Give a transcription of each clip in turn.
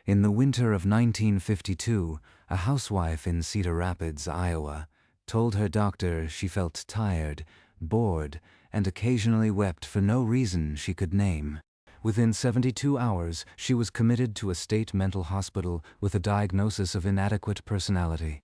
In the winter of 1952, a housewife in Cedar Rapids, Iowa, told her doctor she felt tired, bored, and occasionally wept for no reason she could name. Within 72 hours, she was committed to a state mental hospital with a diagnosis of inadequate personality.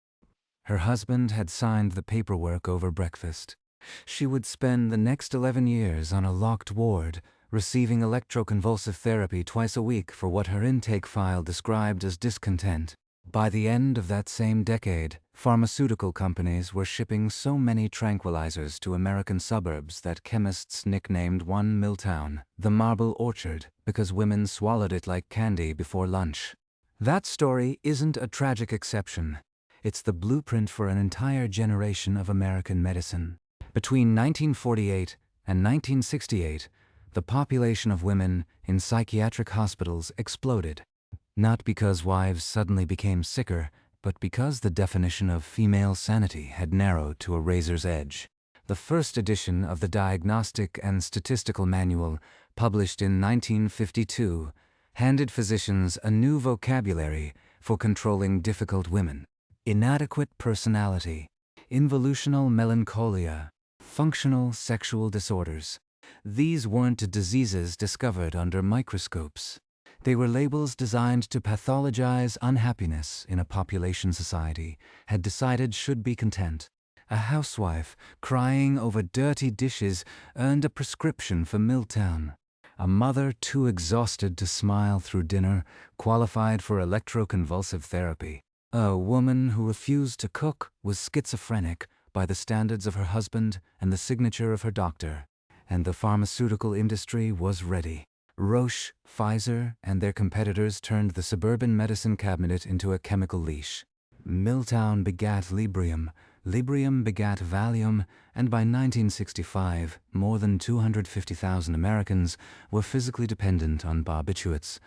Her husband had signed the paperwork over breakfast. She would spend the next 11 years on a locked ward, receiving electroconvulsive therapy twice a week for what her intake file described as discontent. By the end of that same decade, pharmaceutical companies were shipping so many tranquilizers to American suburbs that chemists nicknamed one Milltown the Marble Orchard because women swallowed it like candy before lunch. That story isn't a tragic exception. It's the blueprint for an entire generation of American medicine. Between 1948 and 1968, the population of women in psychiatric hospitals exploded. Not because wives suddenly became sicker, but because the definition of female sanity had narrowed to a razor's edge. The first edition of the Diagnostic and Statistical Manual, published in 1952, handed physicians a new vocabulary for controlling difficult women: inadequate personality, involutional melancholia, functional sexual disorders. These weren't diseases discovered under microscopes. They were labels designed to pathologize unhappiness in a population society had decided should be content. A housewife crying over dirty dishes earned a prescription for Milltown. A mother too exhausted to smile through dinner qualified for electroconvulsive therapy. A woman who refused to cook was schizophrenic by the standards of her husband and the signature of her doctor. And the pharmaceutical industry was ready. Roche, Pfizer, and their competitors turned the suburban medicine cabinet into a chemical leash. Milltown begat Librium, Librium begat Valium, and by 1965, more than 250,000 Americans were physically dependent on barbiturates,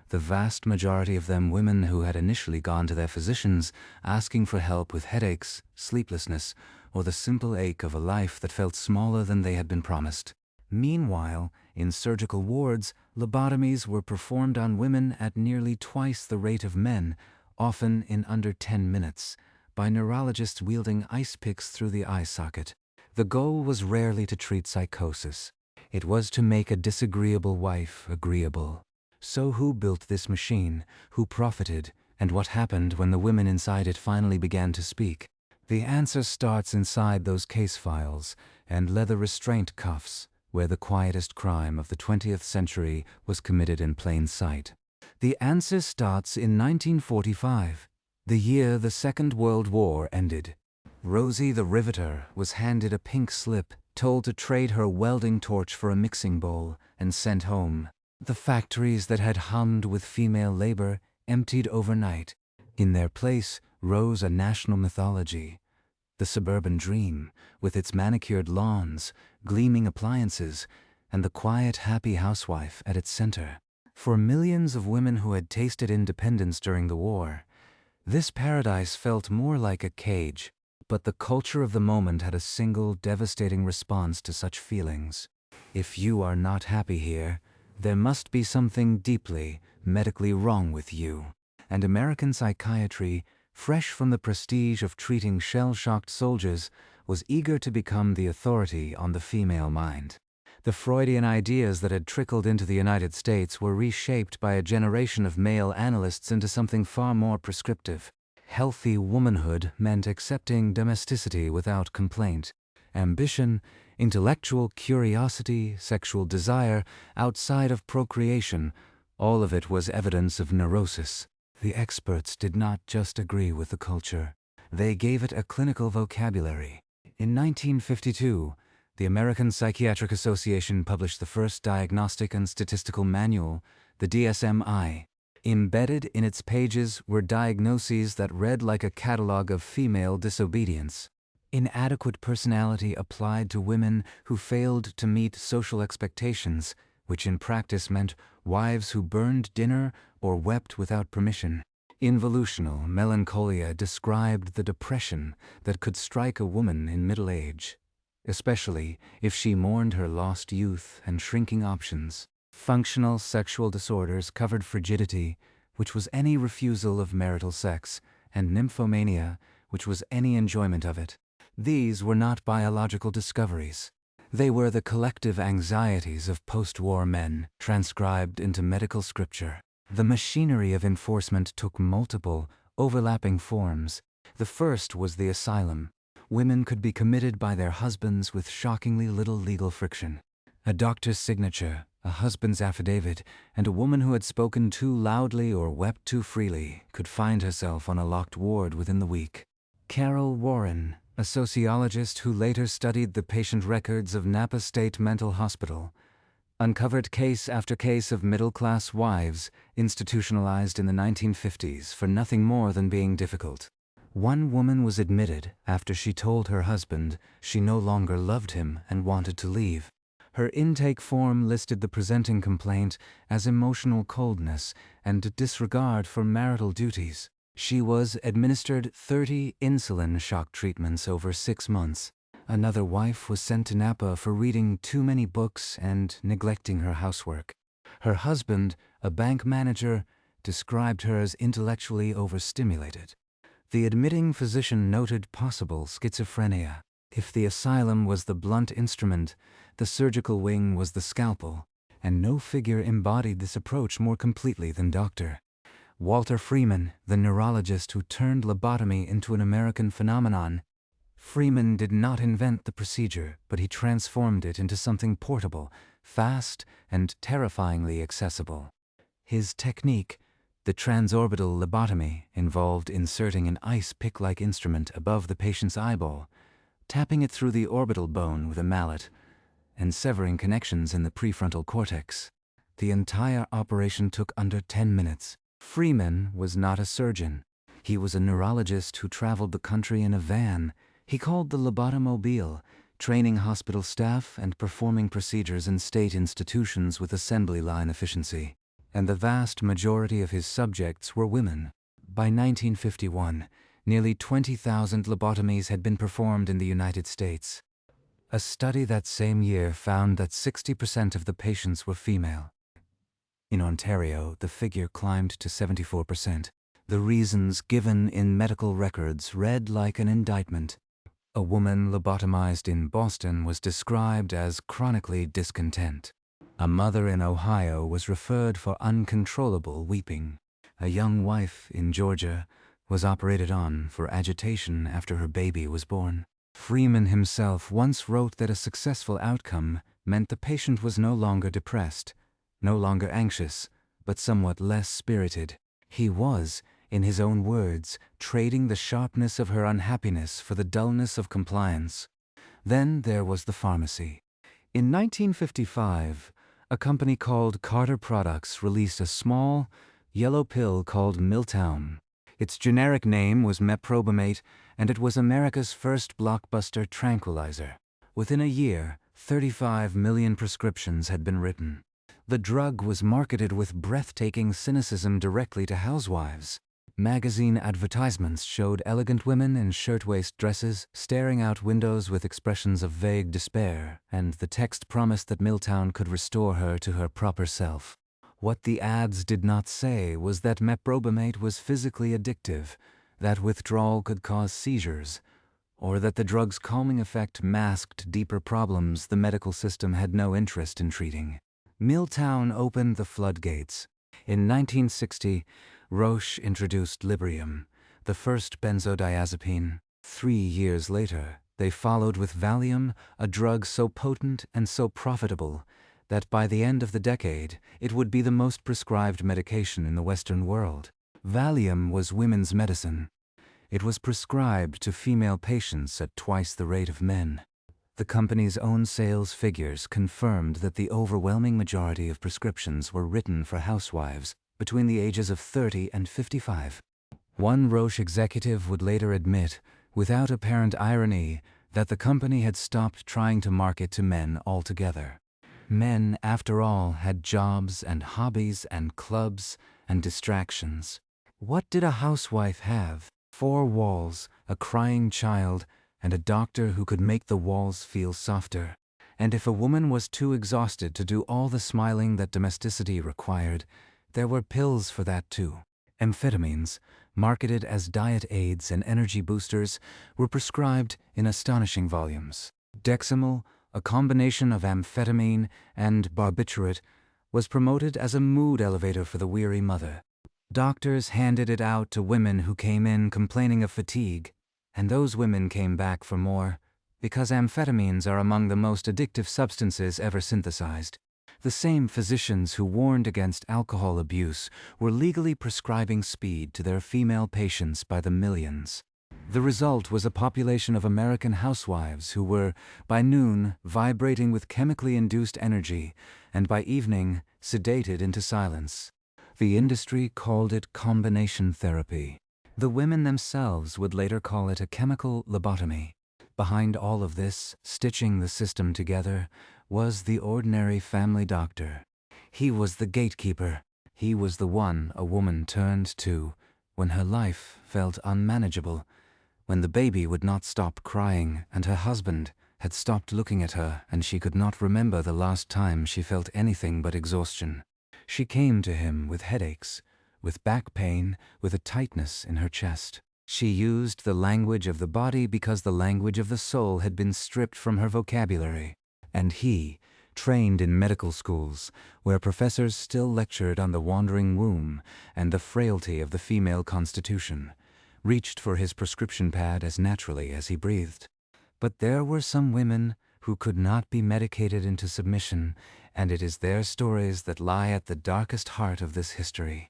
the vast majority of them women who had initially gone to their physicians asking for help with headaches, sleeplessness, or the simple ache of a life that felt smaller than they had been promised. Meanwhile, in surgical wards, lobotomies were performed on women at nearly twice the rate of men, often in under 10 minutes, by neurologists wielding ice picks through the eye socket. The goal was rarely to treat psychosis. It was to make a disagreeable wife agreeable. So who built this machine? Who profited? And what happened when the women inside it finally began to speak? The answer starts inside those case files and leather restraint cuffs, where the quietest crime of the 20th century was committed in plain sight. The answer starts in 1945, the year the Second World War ended. Rosie the Riveter was handed a pink slip, told to trade her welding torch for a mixing bowl, and sent home. The factories that had hummed with female labor emptied overnight. In their place rose a national mythology. The suburban dream, with its manicured lawns, gleaming appliances, and the quiet, happy housewife at its center. For millions of women who had tasted independence during the war, this paradise felt more like a cage. But the culture of the moment had a single devastating response to such feelings. If you are not happy here, there must be something deeply, medically wrong with you. And American psychiatry, fresh from the prestige of treating shell-shocked soldiers, was eager to become the authority on the female mind. The Freudian ideas that had trickled into the United States were reshaped by a generation of male analysts into something far more prescriptive. Healthy womanhood meant accepting domesticity without complaint. Ambition, intellectual curiosity, sexual desire, outside of procreation, all of it was evidence of neurosis. The experts did not just agree with the culture. They gave it a clinical vocabulary. In 1952, the American Psychiatric Association published the first Diagnostic and Statistical Manual, the DSM-I. Embedded in its pages were diagnoses that read like a catalog of female disobedience. Inadequate personality applied to women who failed to meet social expectations, which in practice meant wives who burned dinner or wept without permission. Involutional melancholia described the depression that could strike a woman in middle age, especially if she mourned her lost youth and shrinking options. Functional sexual disorders covered frigidity, which was any refusal of marital sex, and nymphomania, which was any enjoyment of it. These were not biological discoveries. They were the collective anxieties of post-war men, transcribed into medical scripture. The machinery of enforcement took multiple, overlapping forms. The first was the asylum. Women could be committed by their husbands with shockingly little legal friction. A doctor's signature, a husband's affidavit, and a woman who had spoken too loudly or wept too freely could find herself on a locked ward within the week. Carol Warren, a sociologist who later studied the patient records of Napa State Mental Hospital, uncovered case after case of middle-class wives institutionalized in the 1950s for nothing more than being difficult. One woman was admitted after she told her husband she no longer loved him and wanted to leave. Her intake form listed the presenting complaint as emotional coldness and disregard for marital duties. She was administered 30 insulin shock treatments over 6 months. Another wife was sent to Napa for reading too many books and neglecting her housework. Her husband, a bank manager, described her as intellectually overstimulated. The admitting physician noted possible schizophrenia. If the asylum was the blunt instrument, the surgical wing was the scalpel, and no figure embodied this approach more completely than Dr. Walter Freeman, the neurologist who turned lobotomy into an American phenomenon. Freeman did not invent the procedure, but he transformed it into something portable, fast, and terrifyingly accessible. His technique, the transorbital lobotomy, involved inserting an ice pick-like instrument above the patient's eyeball, tapping it through the orbital bone with a mallet, and severing connections in the prefrontal cortex. The entire operation took under 10 minutes. Freeman was not a surgeon. He was a neurologist who traveled the country in a van. He called the lobotomobile, training hospital staff and performing procedures in state institutions with assembly line efficiency. And the vast majority of his subjects were women. By 1951, nearly 20,000 lobotomies had been performed in the United States. A study that same year found that 60% of the patients were female. In Ontario, the figure climbed to 74%. The reasons given in medical records read like an indictment. A woman lobotomized in Boston was described as chronically discontent. A mother in Ohio was referred for uncontrollable weeping. A young wife in Georgia was operated on for agitation after her baby was born. Freeman himself once wrote that a successful outcome meant the patient was no longer depressed, no longer anxious, but somewhat less spirited. He was, in his own words, trading the sharpness of her unhappiness for the dullness of compliance. Then there was the pharmacy. In 1955, a company called Carter Products released a small, yellow pill called Miltown. Its generic name was meprobamate, and it was America's first blockbuster tranquilizer. Within a year, 35 million prescriptions had been written. The drug was marketed with breathtaking cynicism directly to housewives. Magazine advertisements showed elegant women in shirtwaist dresses staring out windows with expressions of vague despair, and the text promised that Miltown could restore her to her proper self. What the ads did not say was that meprobamate was physically addictive, that withdrawal could cause seizures, or that the drug's calming effect masked deeper problems the medical system had no interest in treating. Miltown opened the floodgates. In 1960, Roche introduced Librium, the first benzodiazepine. 3 years later, they followed with Valium, a drug so potent and so profitable that by the end of the decade, it would be the most prescribed medication in the Western world. Valium was women's medicine. It was prescribed to female patients at twice the rate of men. The company's own sales figures confirmed that the overwhelming majority of prescriptions were written for housewives between the ages of 30 and 55. One Roche executive would later admit, without apparent irony, that the company had stopped trying to market to men altogether. Men, after all, had jobs and hobbies and clubs and distractions. What did a housewife have? 4 walls, a crying child, and a doctor who could make the walls feel softer. And if a woman was too exhausted to do all the smiling that domesticity required, There were pills for that too. Amphetamines, marketed as diet aids and energy boosters, were prescribed in astonishing volumes. Deximal, a combination of amphetamine and barbiturate, was promoted as a mood elevator for the weary mother. Doctors handed it out to women who came in complaining of fatigue, and those women came back for more, because amphetamines are among the most addictive substances ever synthesized. The same physicians who warned against alcohol abuse were legally prescribing speed to their female patients by the millions. The result was a population of American housewives who were, by noon, vibrating with chemically induced energy, and by evening, sedated into silence. The industry called it combination therapy. The women themselves would later call it a chemical lobotomy. Behind all of this, stitching the system together, was the ordinary family doctor. He was the gatekeeper. He was the one a woman turned to when her life felt unmanageable, when the baby would not stop crying and her husband had stopped looking at her and she could not remember the last time she felt anything but exhaustion. She came to him with headaches, with back pain, with a tightness in her chest. She used the language of the body because the language of the soul had been stripped from her vocabulary. And he, trained in medical schools, where professors still lectured on the wandering womb and the frailty of the female constitution, reached for his prescription pad as naturally as he breathed. But there were some women who could not be medicated into submission, and it is their stories that lie at the darkest heart of this history.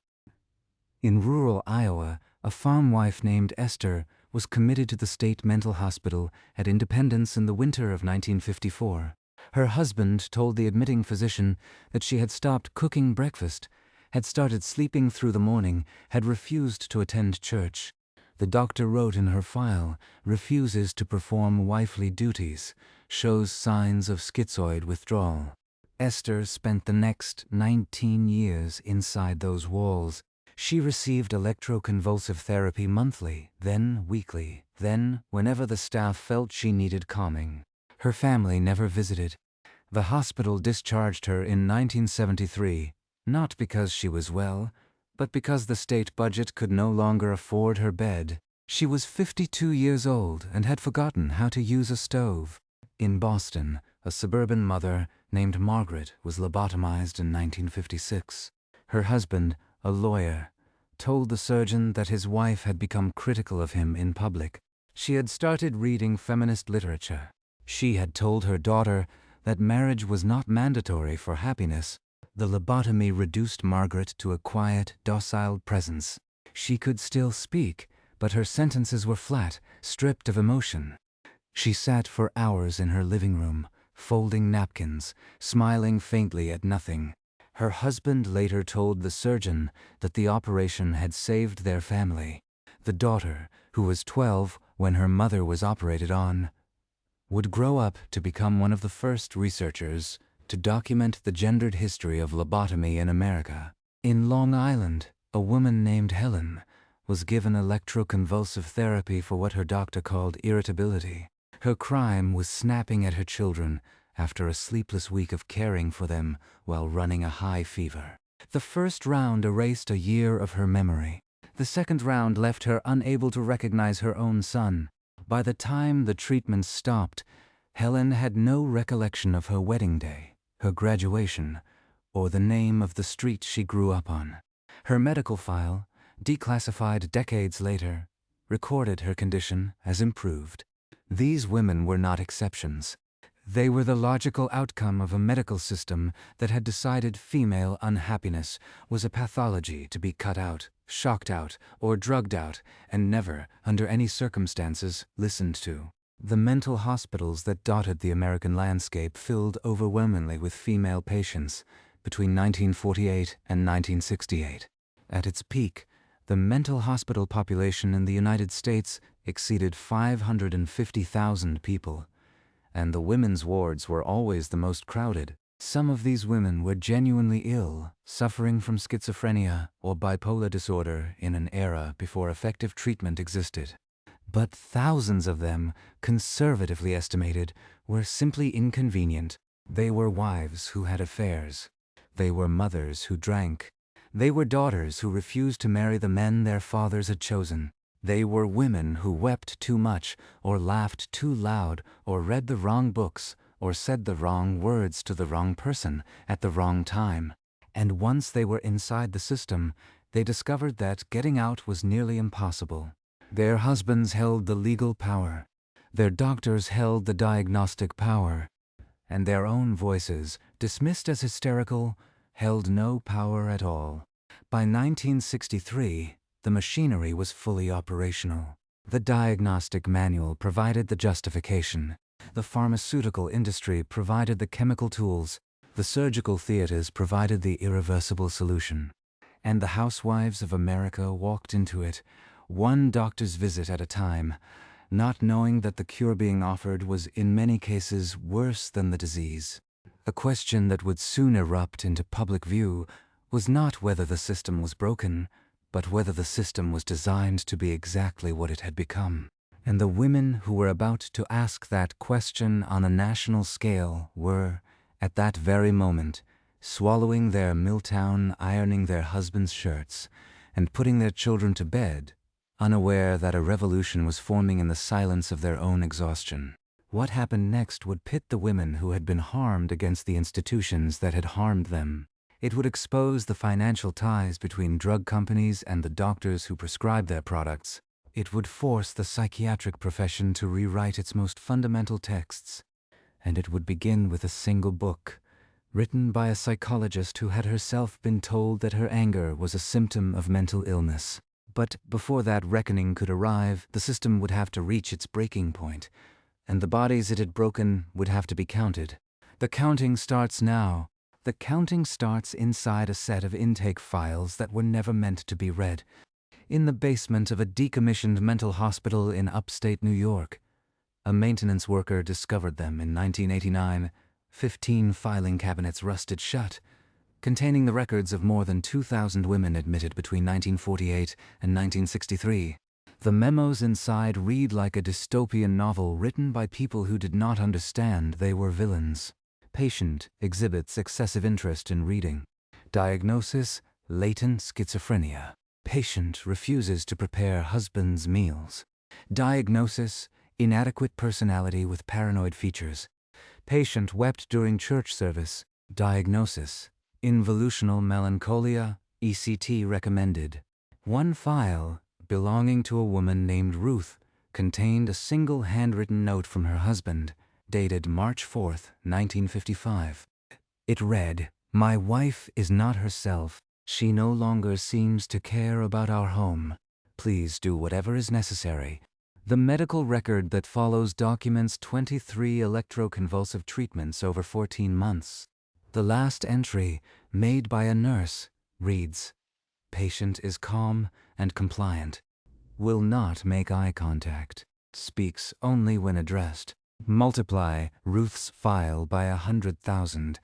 In rural Iowa, a farm wife named Esther was committed to the state mental hospital at Independence in the winter of 1954. Her husband told the admitting physician that she had stopped cooking breakfast, had started sleeping through the morning, had refused to attend church. The doctor wrote in her file, refuses to perform wifely duties, shows signs of schizoid withdrawal. Esther spent the next 19 years inside those walls. She received electroconvulsive therapy monthly, then weekly, then whenever the staff felt she needed calming. Her family never visited. The hospital discharged her in 1973, not because she was well, but because the state budget could no longer afford her bed. She was 52 years old and had forgotten how to use a stove. In Boston, a suburban mother named Margaret was lobotomized in 1956. Her husband, a lawyer, told the surgeon that his wife had become critical of him in public. She had started reading feminist literature. She had told her daughter that marriage was not mandatory for happiness. The lobotomy reduced Margaret to a quiet, docile presence. She could still speak, but her sentences were flat, stripped of emotion. She sat for hours in her living room, folding napkins, smiling faintly at nothing. Her husband later told the surgeon that the operation had saved their family. The daughter, who was 12 when her mother was operated on, would grow up to become one of the first researchers to document the gendered history of lobotomy in America. In Long Island, a woman named Helen was given electroconvulsive therapy for what her doctor called irritability. Her crime was snapping at her children after a sleepless week of caring for them while running a high fever. The first round erased a year of her memory. The second round left her unable to recognize her own son. By the time the treatment stopped, Helen had no recollection of her wedding day, her graduation, or the name of the street she grew up on. Her medical file, declassified decades later, recorded her condition as improved. These women were not exceptions. They were the logical outcome of a medical system that had decided female unhappiness was a pathology to be cut out, shocked out, or drugged out, and never, under any circumstances, listened to. The mental hospitals that dotted the American landscape filled overwhelmingly with female patients between 1948 and 1968. At its peak, the mental hospital population in the United States exceeded 550,000 people, and the women's wards were always the most crowded. Some of these women were genuinely ill, suffering from schizophrenia or bipolar disorder in an era before effective treatment existed. But thousands of them, conservatively estimated, were simply inconvenient. They were wives who had affairs. They were mothers who drank. They were daughters who refused to marry the men their fathers had chosen. They were women who wept too much, or laughed too loud, or read the wrong books, or said the wrong words to the wrong person at the wrong time. And once they were inside the system, they discovered that getting out was nearly impossible. Their husbands held the legal power. Their doctors held the diagnostic power. And their own voices, dismissed as hysterical, held no power at all. By 1963, the machinery was fully operational. The diagnostic manual provided the justification. The pharmaceutical industry provided the chemical tools. The surgical theaters provided the irreversible solution. And the housewives of America walked into it, one doctor's visit at a time, not knowing that the cure being offered was in many cases worse than the disease. A question that would soon erupt into public view was not whether the system was broken, but whether the system was designed to be exactly what it had become. And the women who were about to ask that question on a national scale were, at that very moment, swallowing their Milltown, ironing their husbands' shirts, and putting their children to bed, unaware that a revolution was forming in the silence of their own exhaustion. What happened next would pit the women who had been harmed against the institutions that had harmed them. It would expose the financial ties between drug companies and the doctors who prescribed their products. It would force the psychiatric profession to rewrite its most fundamental texts. And it would begin with a single book, written by a psychologist who had herself been told that her anger was a symptom of mental illness. But before that reckoning could arrive, the system would have to reach its breaking point, and the bodies it had broken would have to be counted. The counting starts now. The counting starts inside a set of intake files that were never meant to be read. In the basement of a decommissioned mental hospital in upstate New York, a maintenance worker discovered them in 1989, 15 filing cabinets rusted shut, containing the records of more than 2,000 women admitted between 1948 and 1963. The memos inside read like a dystopian novel written by people who did not understand they were villains. Patient exhibits excessive interest in reading. Diagnosis: latent schizophrenia. Patient refuses to prepare husband's meals. Diagnosis: inadequate personality with paranoid features. Patient wept during church service. Diagnosis: involutional melancholia, ECT recommended. One file, belonging to a woman named Ruth, contained a single handwritten note from her husband, dated March 4, 1955. It read, "My wife is not herself. She no longer seems to care about our home. Please do whatever is necessary." The medical record that follows documents 23 electroconvulsive treatments over 14 months. The last entry, made by a nurse, reads, "Patient is calm and compliant. Will not make eye contact. Speaks only when addressed." Multiply Ruth's file by 100,000,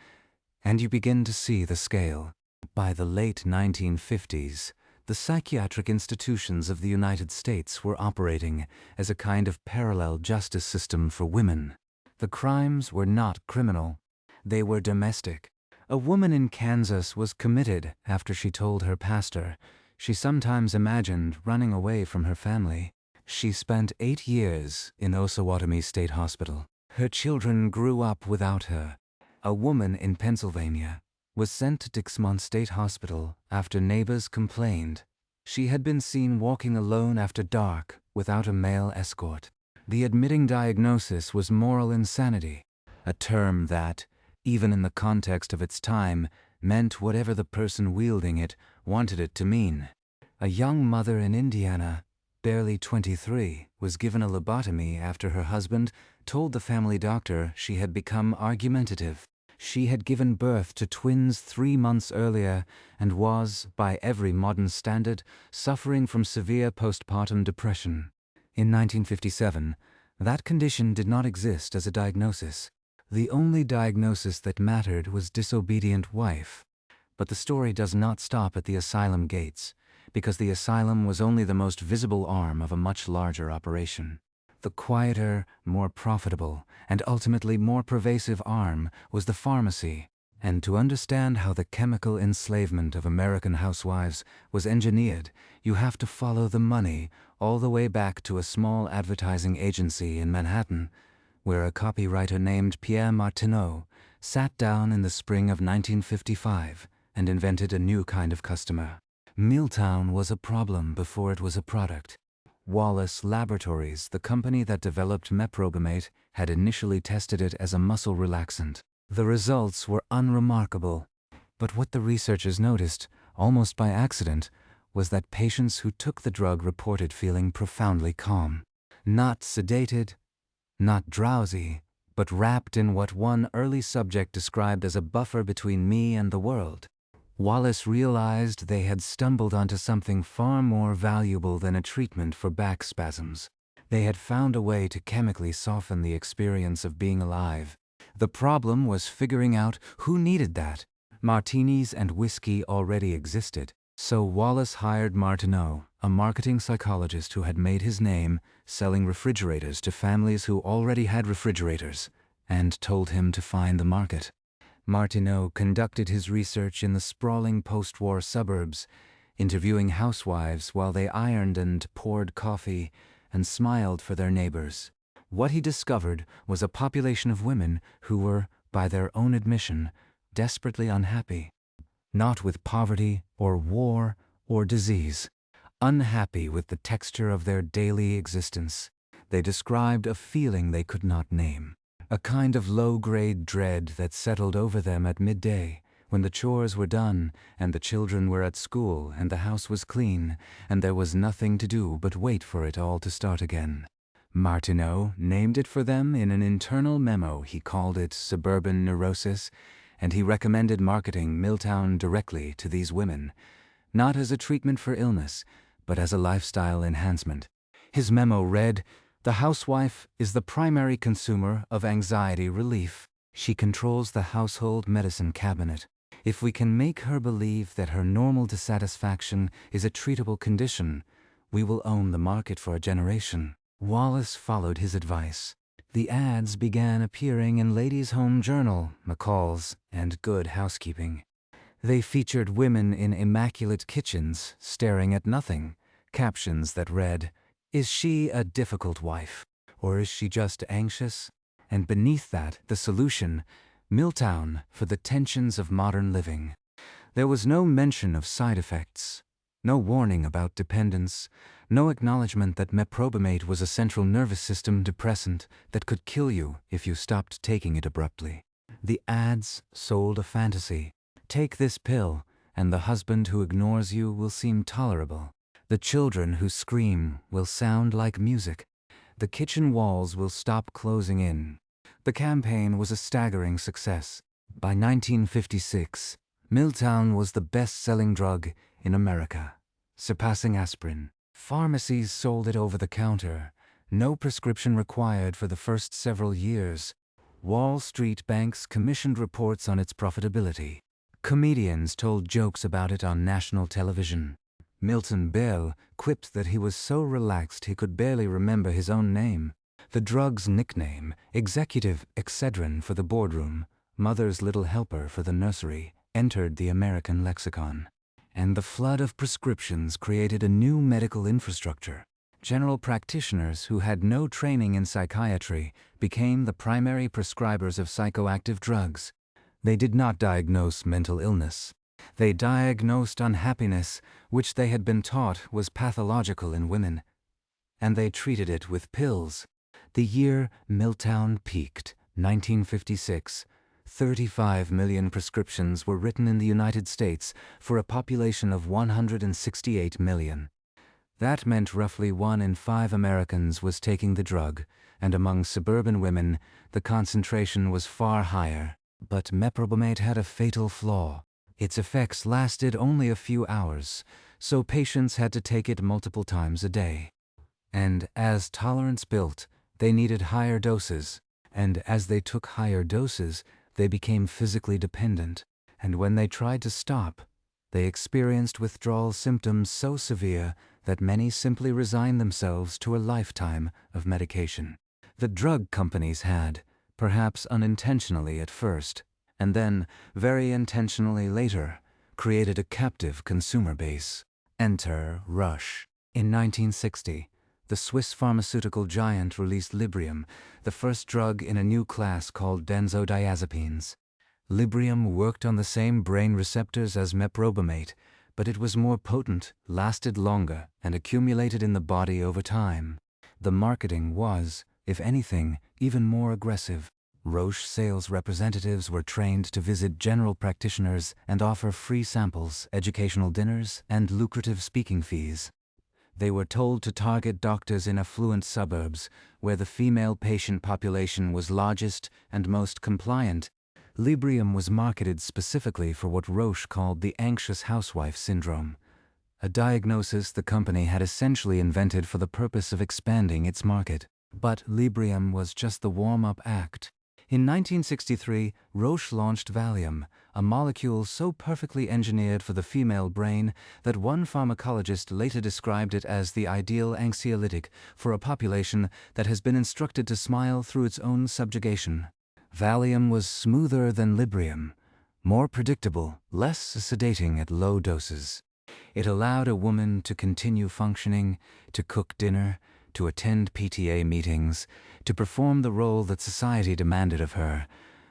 and you begin to see the scale. By the late 1950s, the psychiatric institutions of the United States were operating as a kind of parallel justice system for women. The crimes were not criminal. They were domestic. A woman in Kansas was committed after she told her pastor she sometimes imagined running away from her family. She spent 8 years in Osawatomie State Hospital. Her children grew up without her. A woman in Pennsylvania was sent to Dixmont State Hospital after neighbors complained she had been seen walking alone after dark without a male escort. The admitting diagnosis was moral insanity, a term that, even in the context of its time, meant whatever the person wielding it wanted it to mean. A young mother in Indiana, barely 23, was given a lobotomy after her husband told the family doctor she had become argumentative. She had given birth to twins 3 months earlier and was, by every modern standard, suffering from severe postpartum depression. In 1957, that condition did not exist as a diagnosis. The only diagnosis that mattered was disobedient wife. But the story does not stop at the asylum gates, because the asylum was only the most visible arm of a much larger operation. The quieter, more profitable, and ultimately more pervasive arm was the pharmacy. And to understand how the chemical enslavement of American housewives was engineered, you have to follow the money all the way back to a small advertising agency in Manhattan, where a copywriter named Pierre Martineau sat down in the spring of 1955 and invented a new kind of customer. Milltown was a problem before it was a product. Wallace Laboratories, the company that developed Meprobamate, had initially tested it as a muscle relaxant. The results were unremarkable, but what the researchers noticed, almost by accident, was that patients who took the drug reported feeling profoundly calm. Not sedated, not drowsy, but wrapped in what one early subject described as a buffer between me and the world. Wallace realized they had stumbled onto something far more valuable than a treatment for back spasms. They had found a way to chemically soften the experience of being alive. The problem was figuring out who needed that. Martinis and whiskey already existed, so Wallace hired Martineau, a marketing psychologist who had made his name selling refrigerators to families who already had refrigerators, and told him to find the market. Martineau conducted his research in the sprawling post-war suburbs, interviewing housewives while they ironed and poured coffee and smiled for their neighbors. What he discovered was a population of women who were, by their own admission, desperately unhappy. Not with poverty or war or disease. Unhappy with the texture of their daily existence. They described a feeling they could not name. A kind of low-grade dread that settled over them at midday, when the chores were done, and the children were at school, and the house was clean, and there was nothing to do but wait for it all to start again. Martineau named it for them in an internal memo. He called it suburban neurosis, and he recommended marketing Milltown directly to these women, not as a treatment for illness, but as a lifestyle enhancement. His memo read, "The housewife is the primary consumer of anxiety relief. She controls the household medicine cabinet. If we can make her believe that her normal dissatisfaction is a treatable condition, we will own the market for a generation." Wallace followed his advice. The ads began appearing in Ladies' Home Journal, McCall's, and Good Housekeeping. They featured women in immaculate kitchens staring at nothing, captions that read, "Is she a difficult wife? Or is she just anxious?" And beneath that, the solution, Milltown for the tensions of modern living. There was no mention of side effects, no warning about dependence, no acknowledgement that Meprobamate was a central nervous system depressant that could kill you if you stopped taking it abruptly. The ads sold a fantasy. Take this pill, and the husband who ignores you will seem tolerable. The children who scream will sound like music. The kitchen walls will stop closing in. The campaign was a staggering success. By 1956, Milltown was the best-selling drug in America, surpassing aspirin. Pharmacies sold it over the counter. No prescription required for the first several years. Wall Street banks commissioned reports on its profitability. Comedians told jokes about it on national television. Milton Berle quipped that he was so relaxed he could barely remember his own name. The drug's nickname, Executive Excedrin for the boardroom, Mother's Little Helper for the nursery, entered the American lexicon. And the flood of prescriptions created a new medical infrastructure. General practitioners who had no training in psychiatry became the primary prescribers of psychoactive drugs. They did not diagnose mental illness. They diagnosed unhappiness, which they had been taught was pathological in women. And they treated it with pills. The year Milltown peaked, 1956, 35 million prescriptions were written in the United States for a population of 168 million. That meant roughly 1 in 5 Americans was taking the drug, and among suburban women, the concentration was far higher. But Meprobamate had a fatal flaw. Its effects lasted only a few hours, so patients had to take it multiple times a day. And as tolerance built, they needed higher doses, and as they took higher doses, they became physically dependent, and when they tried to stop, they experienced withdrawal symptoms so severe that many simply resigned themselves to a lifetime of medication. The drug companies had, perhaps unintentionally at first, and then, very intentionally later, created a captive consumer base. Enter Roche. In 1960, the Swiss pharmaceutical giant released Librium, the first drug in a new class called benzodiazepines. Librium worked on the same brain receptors as meprobamate, but it was more potent, lasted longer, and accumulated in the body over time. The marketing was, if anything, even more aggressive. Roche sales representatives were trained to visit general practitioners and offer free samples, educational dinners, and lucrative speaking fees. They were told to target doctors in affluent suburbs, where the female patient population was largest and most compliant. Librium was marketed specifically for what Roche called the anxious housewife syndrome, a diagnosis the company had essentially invented for the purpose of expanding its market. But Librium was just the warm-up act. In 1963, Roche launched Valium, a molecule so perfectly engineered for the female brain that one pharmacologist later described it as the ideal anxiolytic for a population that has been instructed to smile through its own subjugation. Valium was smoother than Librium, more predictable, less sedating at low doses. It allowed a woman to continue functioning, to cook dinner, to attend PTA meetings, to perform the role that society demanded of her,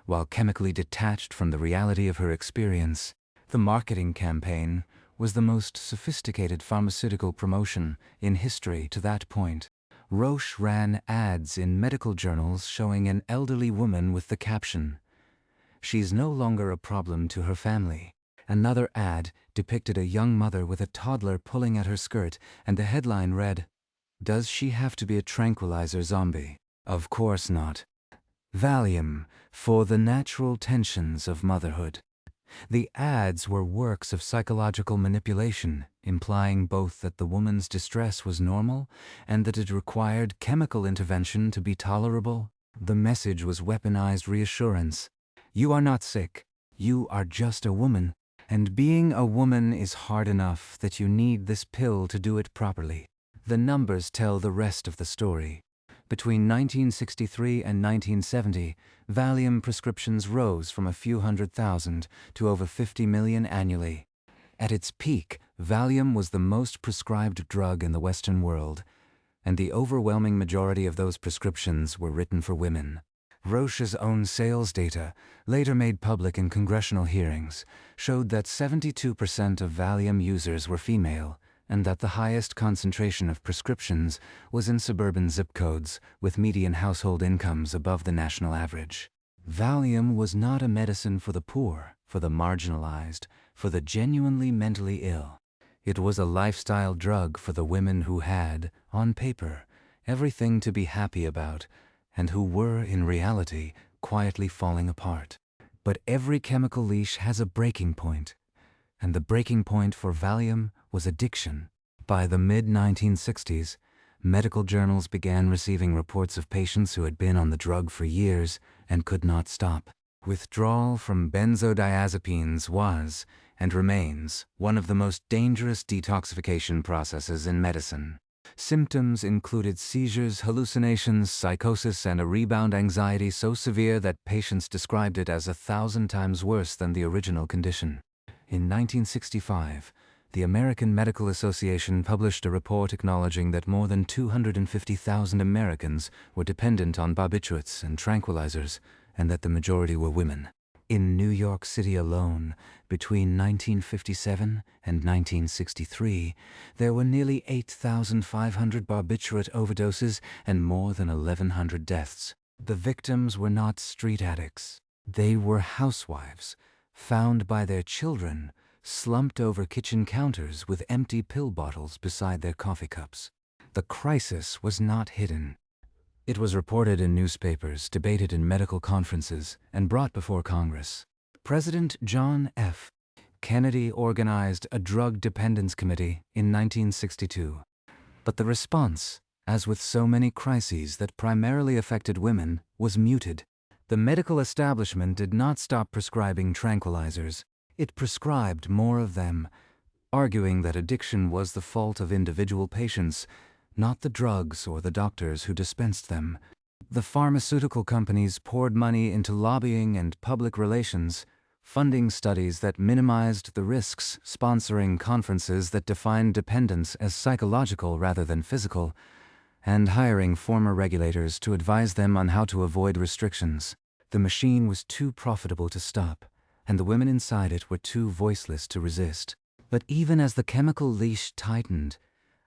while chemically detached from the reality of her experience. The marketing campaign was the most sophisticated pharmaceutical promotion in history to that point. Roche ran ads in medical journals showing an elderly woman with the caption, "She's no longer a problem to her family." Another ad depicted a young mother with a toddler pulling at her skirt, and the headline read, "Does she have to be a tranquilizer zombie?" Of course not. Valium, for the natural tensions of motherhood. The ads were works of psychological manipulation, implying both that the woman's distress was normal and that it required chemical intervention to be tolerable. The message was weaponized reassurance. You are not sick. You are just a woman. And being a woman is hard enough that you need this pill to do it properly. The numbers tell the rest of the story. Between 1963 and 1970, Valium prescriptions rose from a few 100,000 to over 50 million annually. At its peak, Valium was the most prescribed drug in the Western world, and the overwhelming majority of those prescriptions were written for women. Roche's own sales data, later made public in congressional hearings, showed that 72% of Valium users were female, and that the highest concentration of prescriptions was in suburban zip codes with median household incomes above the national average. Valium was not a medicine for the poor, for the marginalized, for the genuinely mentally ill. It was a lifestyle drug for the women who had, on paper, everything to be happy about, and who were, in reality, quietly falling apart. But every chemical leash has a breaking point, and the breaking point for Valium was addiction. By the mid-1960s, medical journals began receiving reports of patients who had been on the drug for years and could not stop. Withdrawal from benzodiazepines was, and remains, one of the most dangerous detoxification processes in medicine. Symptoms included seizures, hallucinations, psychosis, and a rebound anxiety so severe that patients described it as 1,000 times worse than the original condition. In 1965, the American Medical Association published a report acknowledging that more than 250,000 Americans were dependent on barbiturates and tranquilizers, and that the majority were women. In New York City alone, between 1957 and 1963, there were nearly 8,500 barbiturate overdoses and more than 1,100 deaths. The victims were not street addicts. They were housewives, found by their children, slumped over kitchen counters with empty pill bottles beside their coffee cups. The crisis was not hidden. It was reported in newspapers, debated in medical conferences, and brought before Congress. President John F. Kennedy organized a drug dependence committee in 1962. But the response, as with so many crises that primarily affected women, was muted. The medical establishment did not stop prescribing tranquilizers. It prescribed more of them, arguing that addiction was the fault of individual patients, not the drugs or the doctors who dispensed them. The pharmaceutical companies poured money into lobbying and public relations, funding studies that minimized the risks, sponsoring conferences that defined dependence as psychological rather than physical, and hiring former regulators to advise them on how to avoid restrictions. The machine was too profitable to stop, and the women inside it were too voiceless to resist. But even as the chemical leash tightened,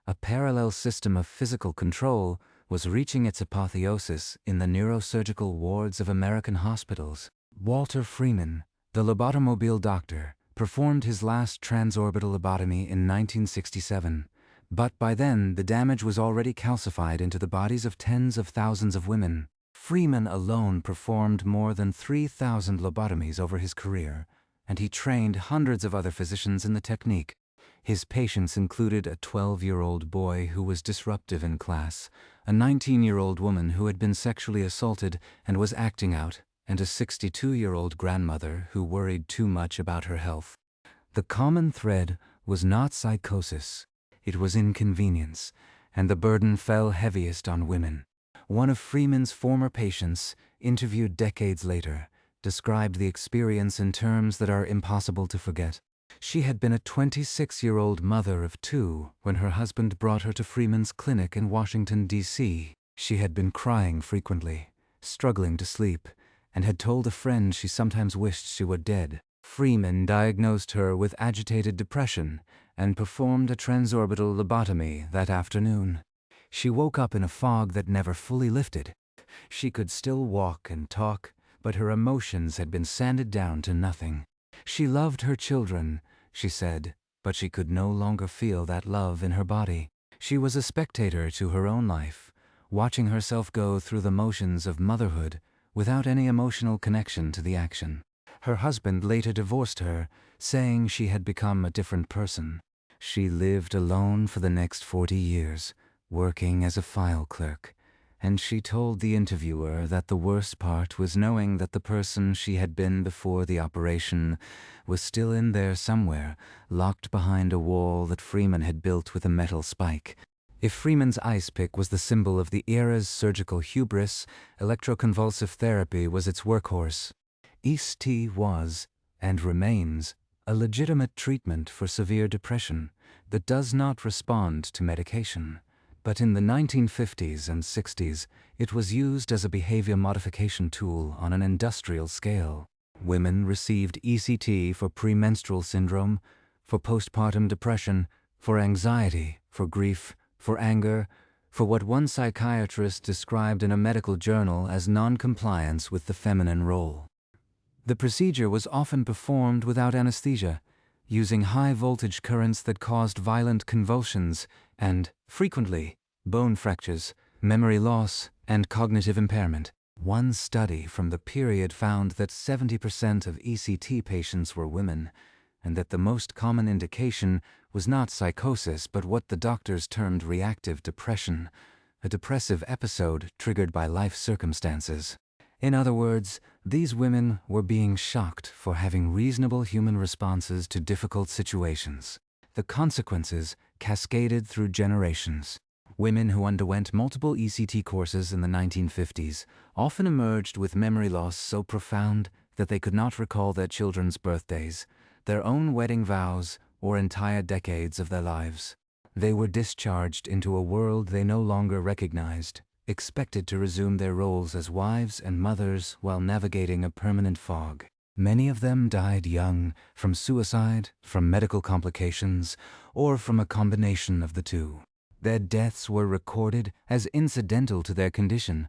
a parallel system of physical control was reaching its apotheosis in the neurosurgical wards of American hospitals. Walter Freeman, the lobotomobile doctor, performed his last transorbital lobotomy in 1967, but by then the damage was already calcified into the bodies of tens of thousands of women. Freeman alone performed more than 3,000 lobotomies over his career, and he trained hundreds of other physicians in the technique. His patients included a 12-year-old boy who was disruptive in class, a 19-year-old woman who had been sexually assaulted and was acting out, and a 62-year-old grandmother who worried too much about her health. The common thread was not psychosis, it was inconvenience, and the burden fell heaviest on women. One of Freeman's former patients, interviewed decades later, described the experience in terms that are impossible to forget. She had been a 26-year-old mother of two when her husband brought her to Freeman's clinic in Washington, D.C. She had been crying frequently, struggling to sleep, and had told a friend she sometimes wished she were dead. Freeman diagnosed her with agitated depression and performed a transorbital lobotomy that afternoon. She woke up in a fog that never fully lifted. She could still walk and talk, but her emotions had been sanded down to nothing. She loved her children, she said, but she could no longer feel that love in her body. She was a spectator to her own life, watching herself go through the motions of motherhood without any emotional connection to the action. Her husband later divorced her, saying she had become a different person. She lived alone for the next 40 years, working as a file clerk, and she told the interviewer that the worst part was knowing that the person she had been before the operation was still in there somewhere, locked behind a wall that Freeman had built with a metal spike. If Freeman's ice pick was the symbol of the era's surgical hubris, electroconvulsive therapy was its workhorse. ECT was, and remains, a legitimate treatment for severe depression that does not respond to medication. But in the 1950s and 60s, it was used as a behavior modification tool on an industrial scale. Women received ECT for premenstrual syndrome, for postpartum depression, for anxiety, for grief, for anger, for what one psychiatrist described in a medical journal as non-compliance with the feminine role. The procedure was often performed without anesthesia, using high-voltage currents that caused violent convulsions and, frequently, bone fractures, memory loss, and cognitive impairment. One study from the period found that 70% of ECT patients were women, and that the most common indication was not psychosis but what the doctors termed reactive depression, a depressive episode triggered by life circumstances. In other words, these women were being shocked for having reasonable human responses to difficult situations. The consequences cascaded through generations. Women who underwent multiple ECT courses in the 1950s often emerged with memory loss so profound that they could not recall their children's birthdays, their own wedding vows, or entire decades of their lives. They were discharged into a world they no longer recognized, expected to resume their roles as wives and mothers while navigating a permanent fog. Many of them died young, from suicide, from medical complications, or from a combination of the two. Their deaths were recorded as incidental to their condition,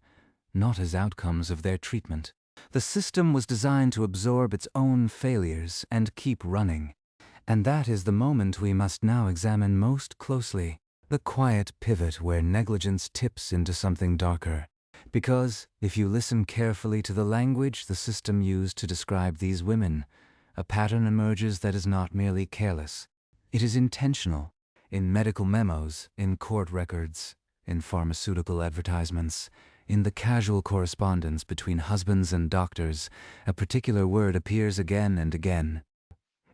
not as outcomes of their treatment. The system was designed to absorb its own failures and keep running. And that is the moment we must now examine most closely, the quiet pivot where negligence tips into something darker. Because, if you listen carefully to the language the system used to describe these women, a pattern emerges that is not merely careless. It is intentional. In medical memos, in court records, in pharmaceutical advertisements, in the casual correspondence between husbands and doctors, a particular word appears again and again.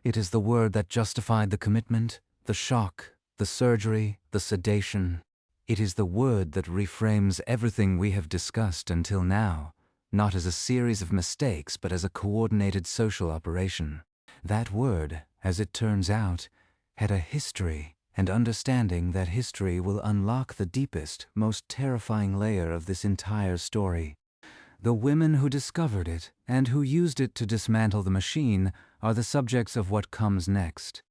It is the word that justified the commitment, the shock, the surgery, the sedation. It is the word that reframes everything we have discussed until now, not as a series of mistakes but as a coordinated social operation. That word, as it turns out, had a history, and understanding that history will unlock the deepest, most terrifying layer of this entire story. The women who discovered it and who used it to dismantle the machine are the subjects of what comes next.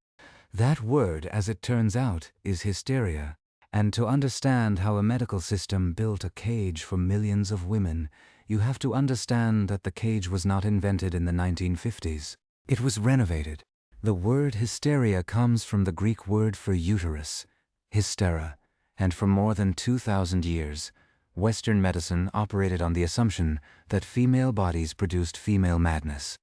That word, as it turns out, is hysteria. And to understand how a medical system built a cage for millions of women, you have to understand that the cage was not invented in the 1950s. It was renovated. The word hysteria comes from the Greek word for uterus, hystera, and for more than 2,000 years, Western medicine operated on the assumption that female bodies produced female madness.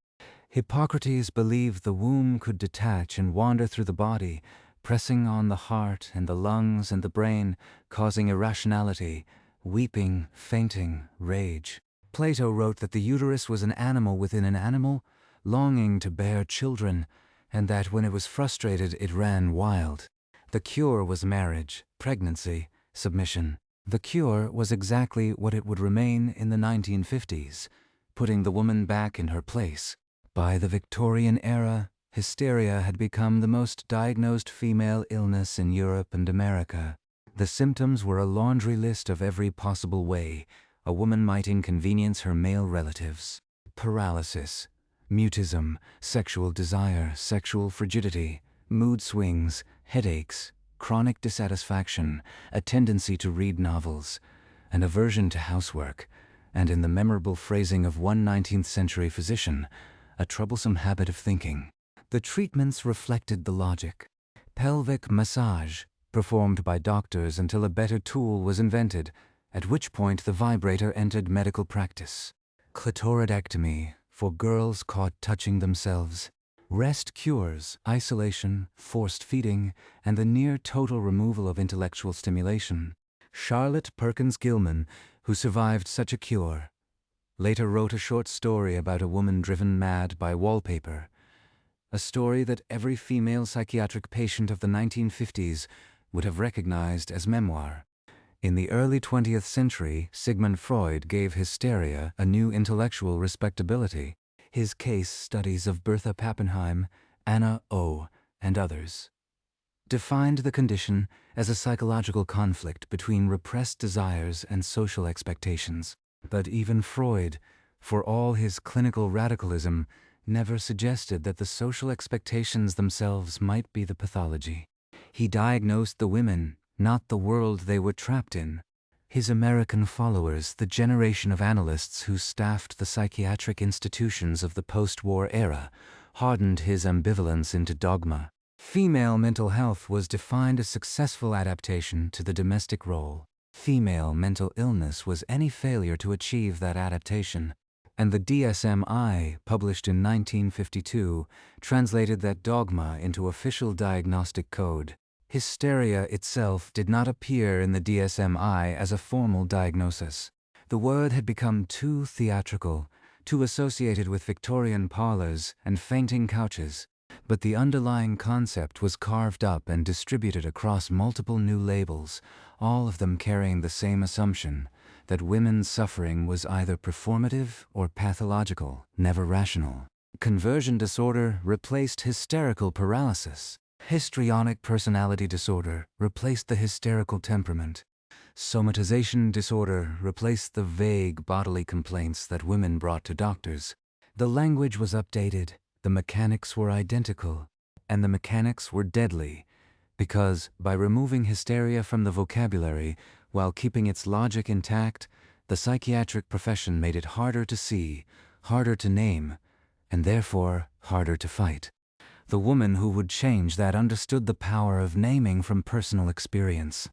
Hippocrates believed the womb could detach and wander through the body, pressing on the heart and the lungs and the brain, causing irrationality, weeping, fainting, rage. Plato wrote that the uterus was an animal within an animal, longing to bear children, and that when it was frustrated it ran wild. The cure was marriage, pregnancy, submission. The cure was exactly what it would remain in the 1950s, putting the woman back in her place. By the Victorian era, hysteria had become the most diagnosed female illness in Europe and America. The symptoms were a laundry list of every possible way a woman might inconvenience her male relatives. Paralysis, mutism, sexual desire, sexual frigidity, mood swings, headaches, chronic dissatisfaction, a tendency to read novels, an aversion to housework, and in the memorable phrasing of one 19th century physician, a troublesome habit of thinking. The treatments reflected the logic. Pelvic massage, performed by doctors until a better tool was invented, at which point the vibrator entered medical practice. Clitoridectomy, for girls caught touching themselves. Rest cures, isolation, forced feeding, and the near-total removal of intellectual stimulation. Charlotte Perkins Gilman, who survived such a cure, later wrote a short story about a woman driven mad by wallpaper, a story that every female psychiatric patient of the 1950s would have recognized as memoir. In the early 20th century, Sigmund Freud gave hysteria a new intellectual respectability. His case studies of Bertha Pappenheim, Anna O., and others defined the condition as a psychological conflict between repressed desires and social expectations. But even Freud, for all his clinical radicalism, never suggested that the social expectations themselves might be the pathology. He diagnosed the women, not the world they were trapped in. His American followers, the generation of analysts who staffed the psychiatric institutions of the post-war era, hardened his ambivalence into dogma. Female mental health was defined as successful adaptation to the domestic role. Female mental illness was any failure to achieve that adaptation. And the DSM-I, published in 1952, translated that dogma into official diagnostic code. Hysteria itself did not appear in the DSM-I as a formal diagnosis. The word had become too theatrical, too associated with Victorian parlors and fainting couches. But the underlying concept was carved up and distributed across multiple new labels, all of them carrying the same assumption, that women's suffering was either performative or pathological, never rational. Conversion disorder replaced hysterical paralysis. Histrionic personality disorder replaced the hysterical temperament. Somatization disorder replaced the vague bodily complaints that women brought to doctors. The language was updated, the mechanics were identical, and the mechanics were deadly, because by removing hysteria from the vocabulary while keeping its logic intact, the psychiatric profession made it harder to see, harder to name, and therefore harder to fight. The woman who would change that understood the power of naming from personal experience.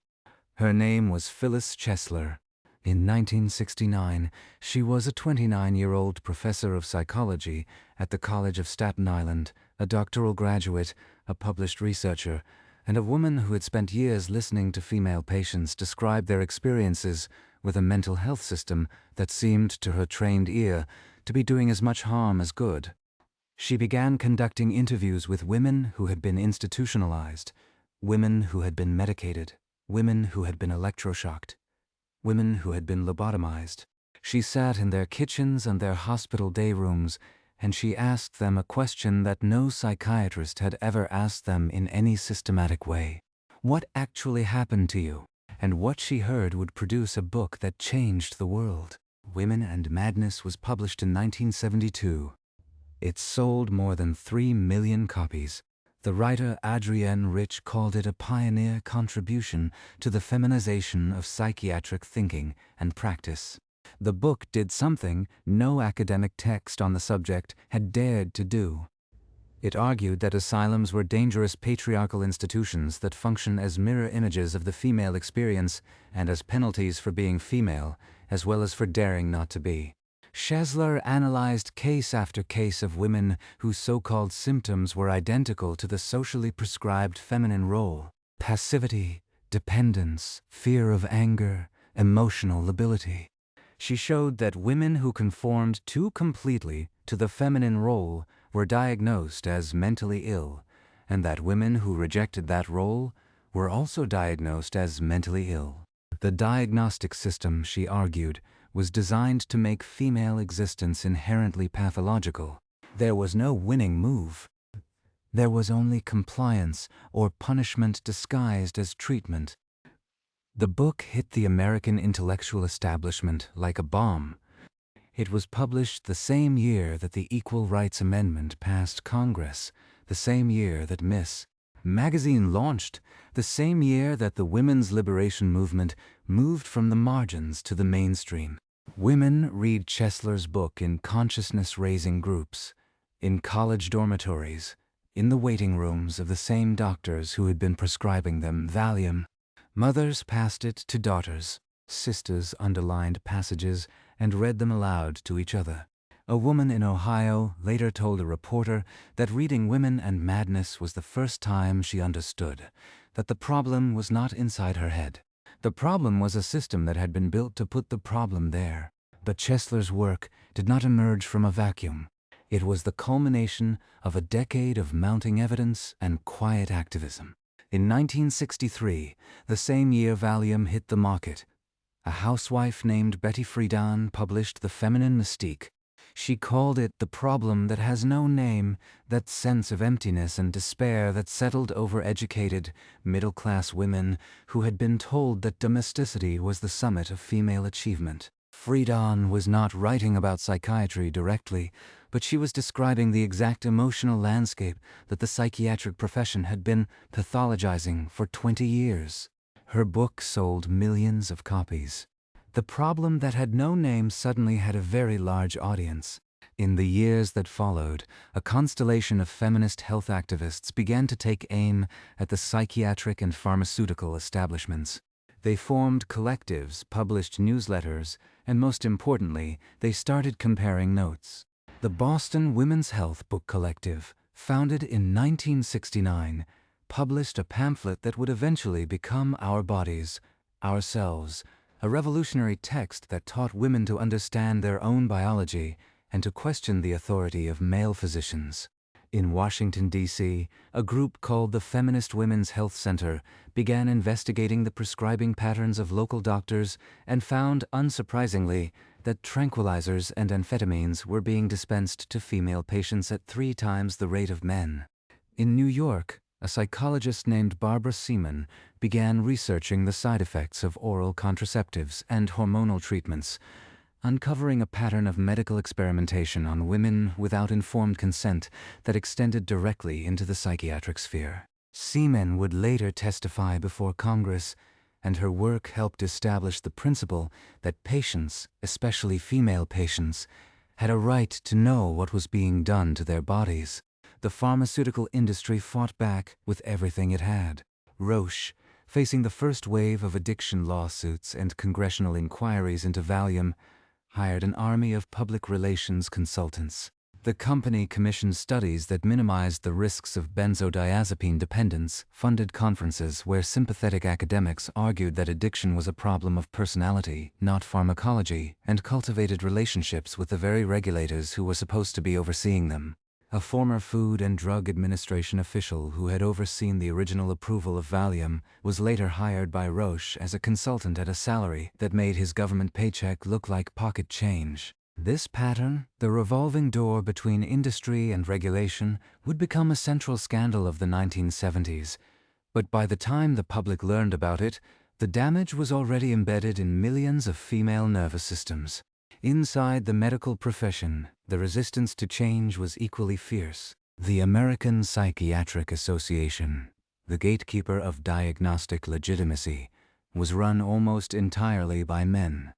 Her name was Phyllis Chesler. In 1969, she was a 29-year-old professor of psychology at the College of Staten Island, a doctoral graduate, a published researcher, and a woman who had spent years listening to female patients describe their experiences with a mental health system that seemed to her trained ear to be doing as much harm as good. She began conducting interviews with women who had been institutionalized, women who had been medicated, women who had been electroshocked, women who had been lobotomized. She sat in their kitchens and their hospital day rooms, and she asked them a question that no psychiatrist had ever asked them in any systematic way. What actually happened to you? And what she heard would produce a book that changed the world. Women and Madness was published in 1972. It sold more than 3 million copies. The writer Adrienne Rich called it a pioneer contribution to the feminization of psychiatric thinking and practice. The book did something no academic text on the subject had dared to do. It argued that asylums were dangerous patriarchal institutions that function as mirror images of the female experience and as penalties for being female, as well as for daring not to be. Shesler analyzed case after case of women whose so-called symptoms were identical to the socially prescribed feminine role: passivity, dependence, fear of anger, emotional lability. She showed that women who conformed too completely to the feminine role were diagnosed as mentally ill, and that women who rejected that role were also diagnosed as mentally ill. The diagnostic system, she argued, was designed to make female existence inherently pathological. There was no winning move. There was only compliance or punishment disguised as treatment. The book hit the American intellectual establishment like a bomb. It was published the same year that the Equal Rights Amendment passed Congress, the same year that Miss Magazine launched, the same year that the women's liberation movement moved from the margins to the mainstream. Women read Shesler's book in consciousness-raising groups, in college dormitories, in the waiting rooms of the same doctors who had been prescribing them Valium. Mothers passed it to daughters. Sisters underlined passages and read them aloud to each other. A woman in Ohio later told a reporter that reading Women and Madness was the first time she understood that the problem was not inside her head. The problem was a system that had been built to put the problem there. But Shesler's work did not emerge from a vacuum. It was the culmination of a decade of mounting evidence and quiet activism. In 1963, the same year Valium hit the market, a housewife named Betty Friedan published The Feminine Mystique. She called it the problem that has no name, that sense of emptiness and despair that settled over educated, middle-class women who had been told that domesticity was the summit of female achievement. Friedan was not writing about psychiatry directly, but she was describing the exact emotional landscape that the psychiatric profession had been pathologizing for 20 years. Her book sold millions of copies. The problem that had no name suddenly had a very large audience. In the years that followed, a constellation of feminist health activists began to take aim at the psychiatric and pharmaceutical establishments. They formed collectives, published newsletters, and most importantly, they started comparing notes. The Boston Women's Health Book Collective, founded in 1969, published a pamphlet that would eventually become Our Bodies, Ourselves, a revolutionary text that taught women to understand their own biology and to question the authority of male physicians. In Washington, D.C., a group called the Feminist Women's Health Center began investigating the prescribing patterns of local doctors and found, unsurprisingly, that tranquilizers and amphetamines were being dispensed to female patients at 3 times the rate of men. In New York, a psychologist named Barbara Seaman began researching the side effects of oral contraceptives and hormonal treatments, uncovering a pattern of medical experimentation on women without informed consent that extended directly into the psychiatric sphere. Seaman would later testify before Congress, and her work helped establish the principle that patients, especially female patients, had a right to know what was being done to their bodies. The pharmaceutical industry fought back with everything it had. Roche, facing the first wave of addiction lawsuits and congressional inquiries into Valium, hired an army of public relations consultants. The company commissioned studies that minimized the risks of benzodiazepine dependence, funded conferences where sympathetic academics argued that addiction was a problem of personality, not pharmacology, and cultivated relationships with the very regulators who were supposed to be overseeing them. a former Food and Drug Administration official who had overseen the original approval of Valium, was later hired by Roche as a consultant at a salary that made his government paycheck look like pocket change. This pattern, the revolving door between industry and regulation, would become a central scandal of the 1970s. But by the time the public learned about it, the damage was already embedded in millions of female nervous systems. Inside the medical profession, the resistance to change was equally fierce. The American Psychiatric Association, the gatekeeper of diagnostic legitimacy, was run almost entirely by men.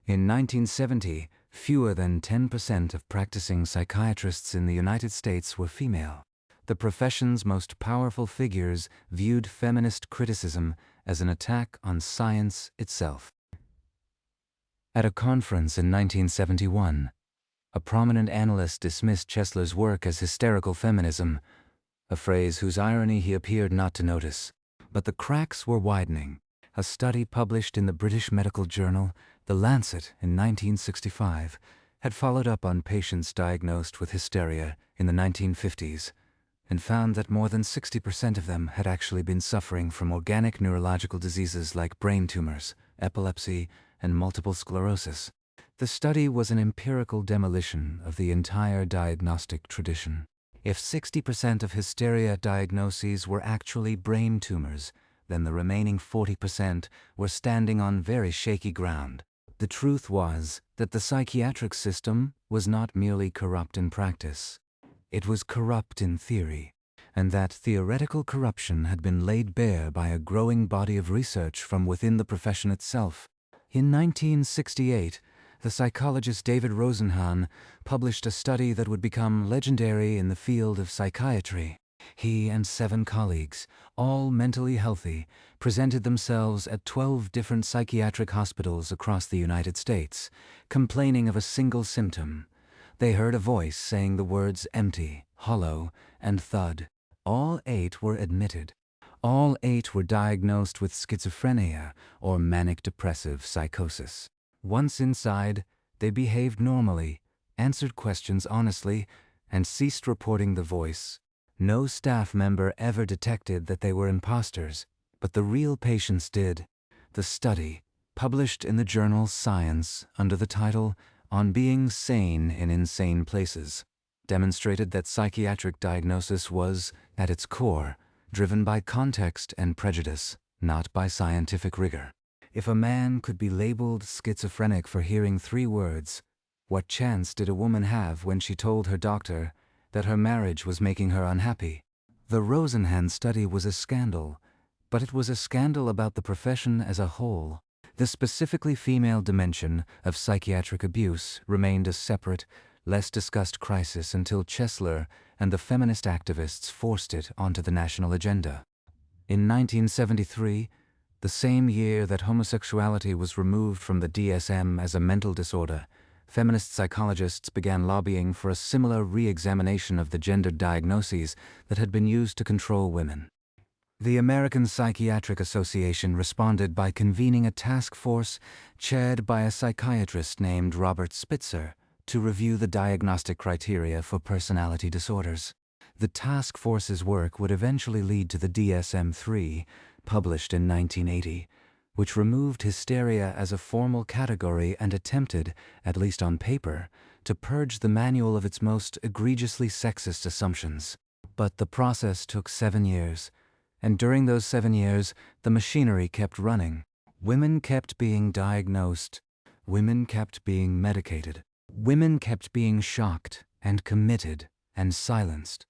In 1970, fewer than 10% of practicing psychiatrists in the United States were female. The profession's most powerful figures viewed feminist criticism as an attack on science itself. At a conference in 1971, a prominent analyst dismissed Chesler's work as hysterical feminism, a phrase whose irony he appeared not to notice. But the cracks were widening. A study published in the British medical journal, The Lancet, in 1965, had followed up on patients diagnosed with hysteria in the 1950s and found that more than 60% of them had actually been suffering from organic neurological diseases like brain tumors, epilepsy, and multiple sclerosis. The study was an empirical demolition of the entire diagnostic tradition. If 60% of hysteria diagnoses were actually brain tumors, then the remaining 40% were standing on very shaky ground. The truth was that the psychiatric system was not merely corrupt in practice. It was corrupt in theory, and that theoretical corruption had been laid bare by a growing body of research from within the profession itself. In 1968, the psychologist David Rosenhan published a study that would become legendary in the field of psychiatry. He and 7 colleagues, all mentally healthy, presented themselves at 12 different psychiatric hospitals across the United States, complaining of a single symptom. They heard a voice saying the words empty, hollow, and thud. All 8 were admitted. All 8 were diagnosed with schizophrenia or manic-depressive psychosis. Once inside, they behaved normally, answered questions honestly, and ceased reporting the voice. No staff member ever detected that they were imposters, but the real patients did. The study, published in the journal Science under the title On Being Sane in Insane Places, demonstrated that psychiatric diagnosis was, at its core, driven by context and prejudice, not by scientific rigor. If a man could be labeled schizophrenic for hearing 3 words, what chance did a woman have when she told her doctor that her marriage was making her unhappy? The Rosenhan study was a scandal, but it was a scandal about the profession as a whole. The specifically female dimension of psychiatric abuse remained a separate, less discussed crisis until Chesler and the feminist activists forced it onto the national agenda. In 1973, the same year that homosexuality was removed from the DSM as a mental disorder, feminist psychologists began lobbying for a similar re-examination of the gendered diagnoses that had been used to control women. The American Psychiatric Association responded by convening a task force chaired by a psychiatrist named Robert Spitzer to review the diagnostic criteria for personality disorders. The task force's work would eventually lead to the DSM-3, published in 1980, which removed hysteria as a formal category and attempted, at least on paper, to purge the manual of its most egregiously sexist assumptions. But the process took 7 years, and during those 7 years, the machinery kept running. Women kept being diagnosed. Women kept being medicated. Women kept being shocked and committed and silenced.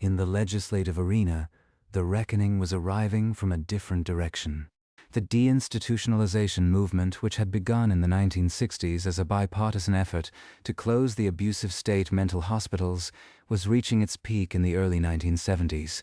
In the legislative arena, the reckoning was arriving from a different direction. The deinstitutionalization movement, which had begun in the 1960s as a bipartisan effort to close the abusive state mental hospitals, was reaching its peak in the early 1970s.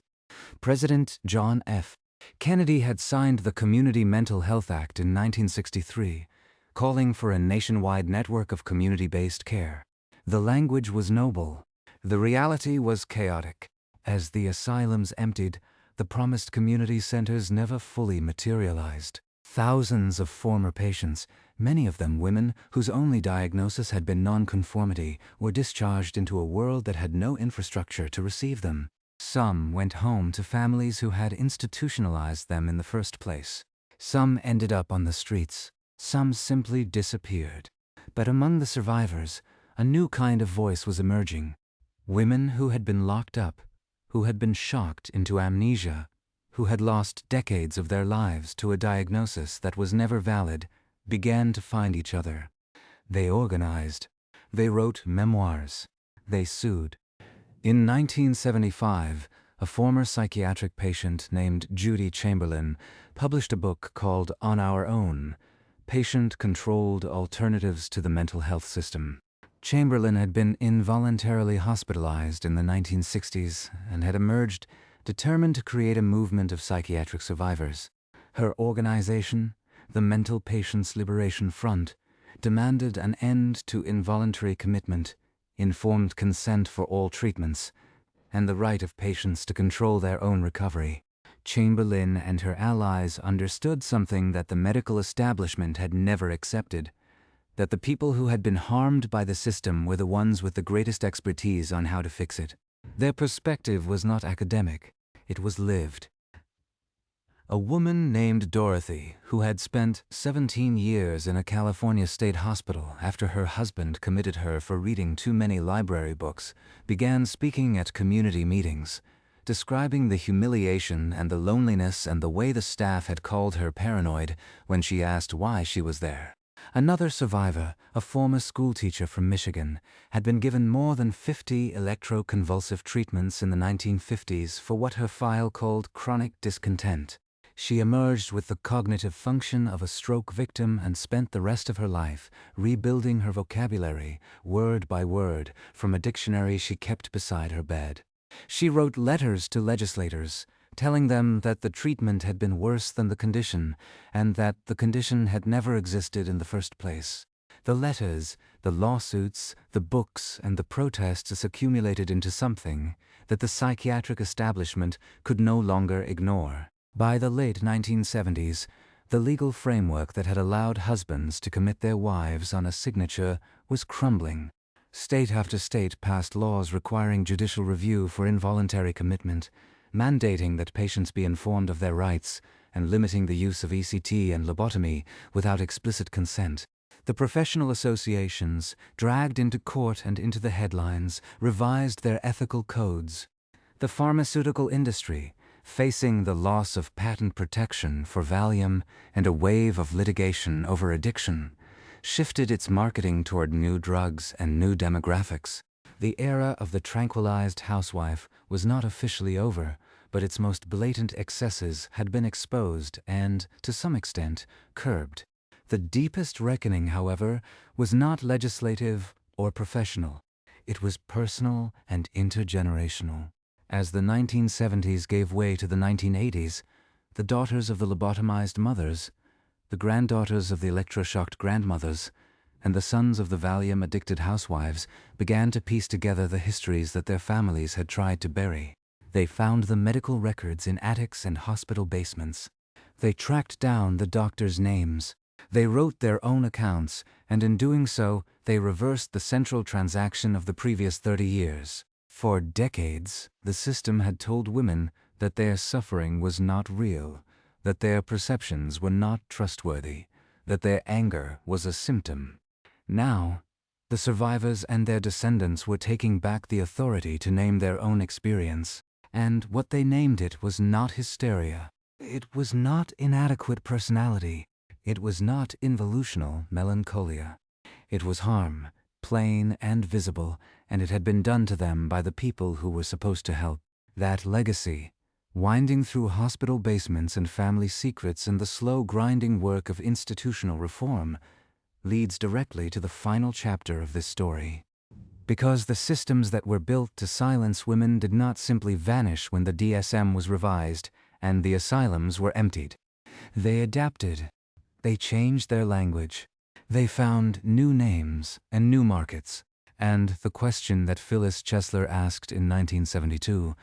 President John F. Kennedy had signed the Community Mental Health Act in 1963, calling for a nationwide network of community-based care. The language was noble. The reality was chaotic. As the asylums emptied, the promised community centers never fully materialized. Thousands of former patients, many of them women whose only diagnosis had been nonconformity, were discharged into a world that had no infrastructure to receive them. Some went home to families who had institutionalized them in the first place. Some ended up on the streets. Some simply disappeared. But among the survivors, a new kind of voice was emerging. Women who had been locked up, who had been shocked into amnesia, who had lost decades of their lives to a diagnosis that was never valid, began to find each other. They organized. They wrote memoirs. They sued. In 1975, a former psychiatric patient named Judy Chamberlain published a book called On Our Own: Patient-Controlled Alternatives to the Mental Health System. Chamberlain had been involuntarily hospitalized in the 1960s and had emerged determined to create a movement of psychiatric survivors. Her organization, the Mental Patients Liberation Front, demanded an end to involuntary commitment, informed consent for all treatments, and the right of patients to control their own recovery. Chamberlain and her allies understood something that the medical establishment had never accepted: that the people who had been harmed by the system were the ones with the greatest expertise on how to fix it. Their perspective was not academic, it was lived. A woman named Dorothy, who had spent 17 years in a California state hospital after her husband committed her for reading too many library books, began speaking at community meetings, describing the humiliation and the loneliness and the way the staff had called her paranoid when she asked why she was there. Another survivor, a former schoolteacher from Michigan, had been given more than 50 electroconvulsive treatments in the 1950s for what her file called chronic discontent. She emerged with the cognitive function of a stroke victim and spent the rest of her life rebuilding her vocabulary, word by word, from a dictionary she kept beside her bed. She wrote letters to legislators, telling them that the treatment had been worse than the condition, and that the condition had never existed in the first place. The letters, the lawsuits, the books, and the protests accumulated into something that the psychiatric establishment could no longer ignore. By the late 1970s, the legal framework that had allowed husbands to commit their wives on a signature was crumbling. State after state passed laws requiring judicial review for involuntary commitment, mandating that patients be informed of their rights, and limiting the use of ECT and lobotomy without explicit consent. The professional associations, dragged into court and into the headlines, revised their ethical codes. The pharmaceutical industry, facing the loss of patent protection for Valium and a wave of litigation over addiction, shifted its marketing toward new drugs and new demographics. The era of the tranquilized housewife was not officially over, but its most blatant excesses had been exposed and, to some extent, curbed. The deepest reckoning, however, was not legislative or professional. It was personal and intergenerational. As the 1970s gave way to the 1980s, the daughters of the lobotomized mothers, the granddaughters of the electroshocked grandmothers, and the sons of the Valium-addicted housewives began to piece together the histories that their families had tried to bury. They found the medical records in attics and hospital basements. They tracked down the doctors' names. They wrote their own accounts, and in doing so, they reversed the central transaction of the previous 30 years. For decades, the system had told women that their suffering was not real, that their perceptions were not trustworthy, that their anger was a symptom. Now, the survivors and their descendants were taking back the authority to name their own experience, and what they named it was not hysteria. It was not inadequate personality. It was not involutional melancholia. It was harm, plain and visible, and it had been done to them by the people who were supposed to help. That legacy, winding through hospital basements and family secrets and the slow grinding work of institutional reform, leads directly to the final chapter of this story. Because the systems that were built to silence women did not simply vanish when the DSM was revised and the asylums were emptied. They adapted. They changed their language. They found new names and new markets. And the question that Phyllis Chesler asked in 1972,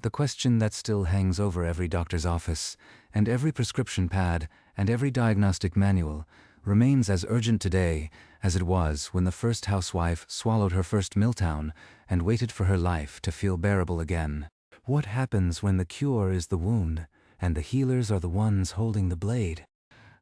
the question that still hangs over every doctor's office and every prescription pad and every diagnostic manual, remains as urgent today as it was when the first housewife swallowed her first Miltown and waited for her life to feel bearable again. What happens when the cure is the wound, and the healers are the ones holding the blade?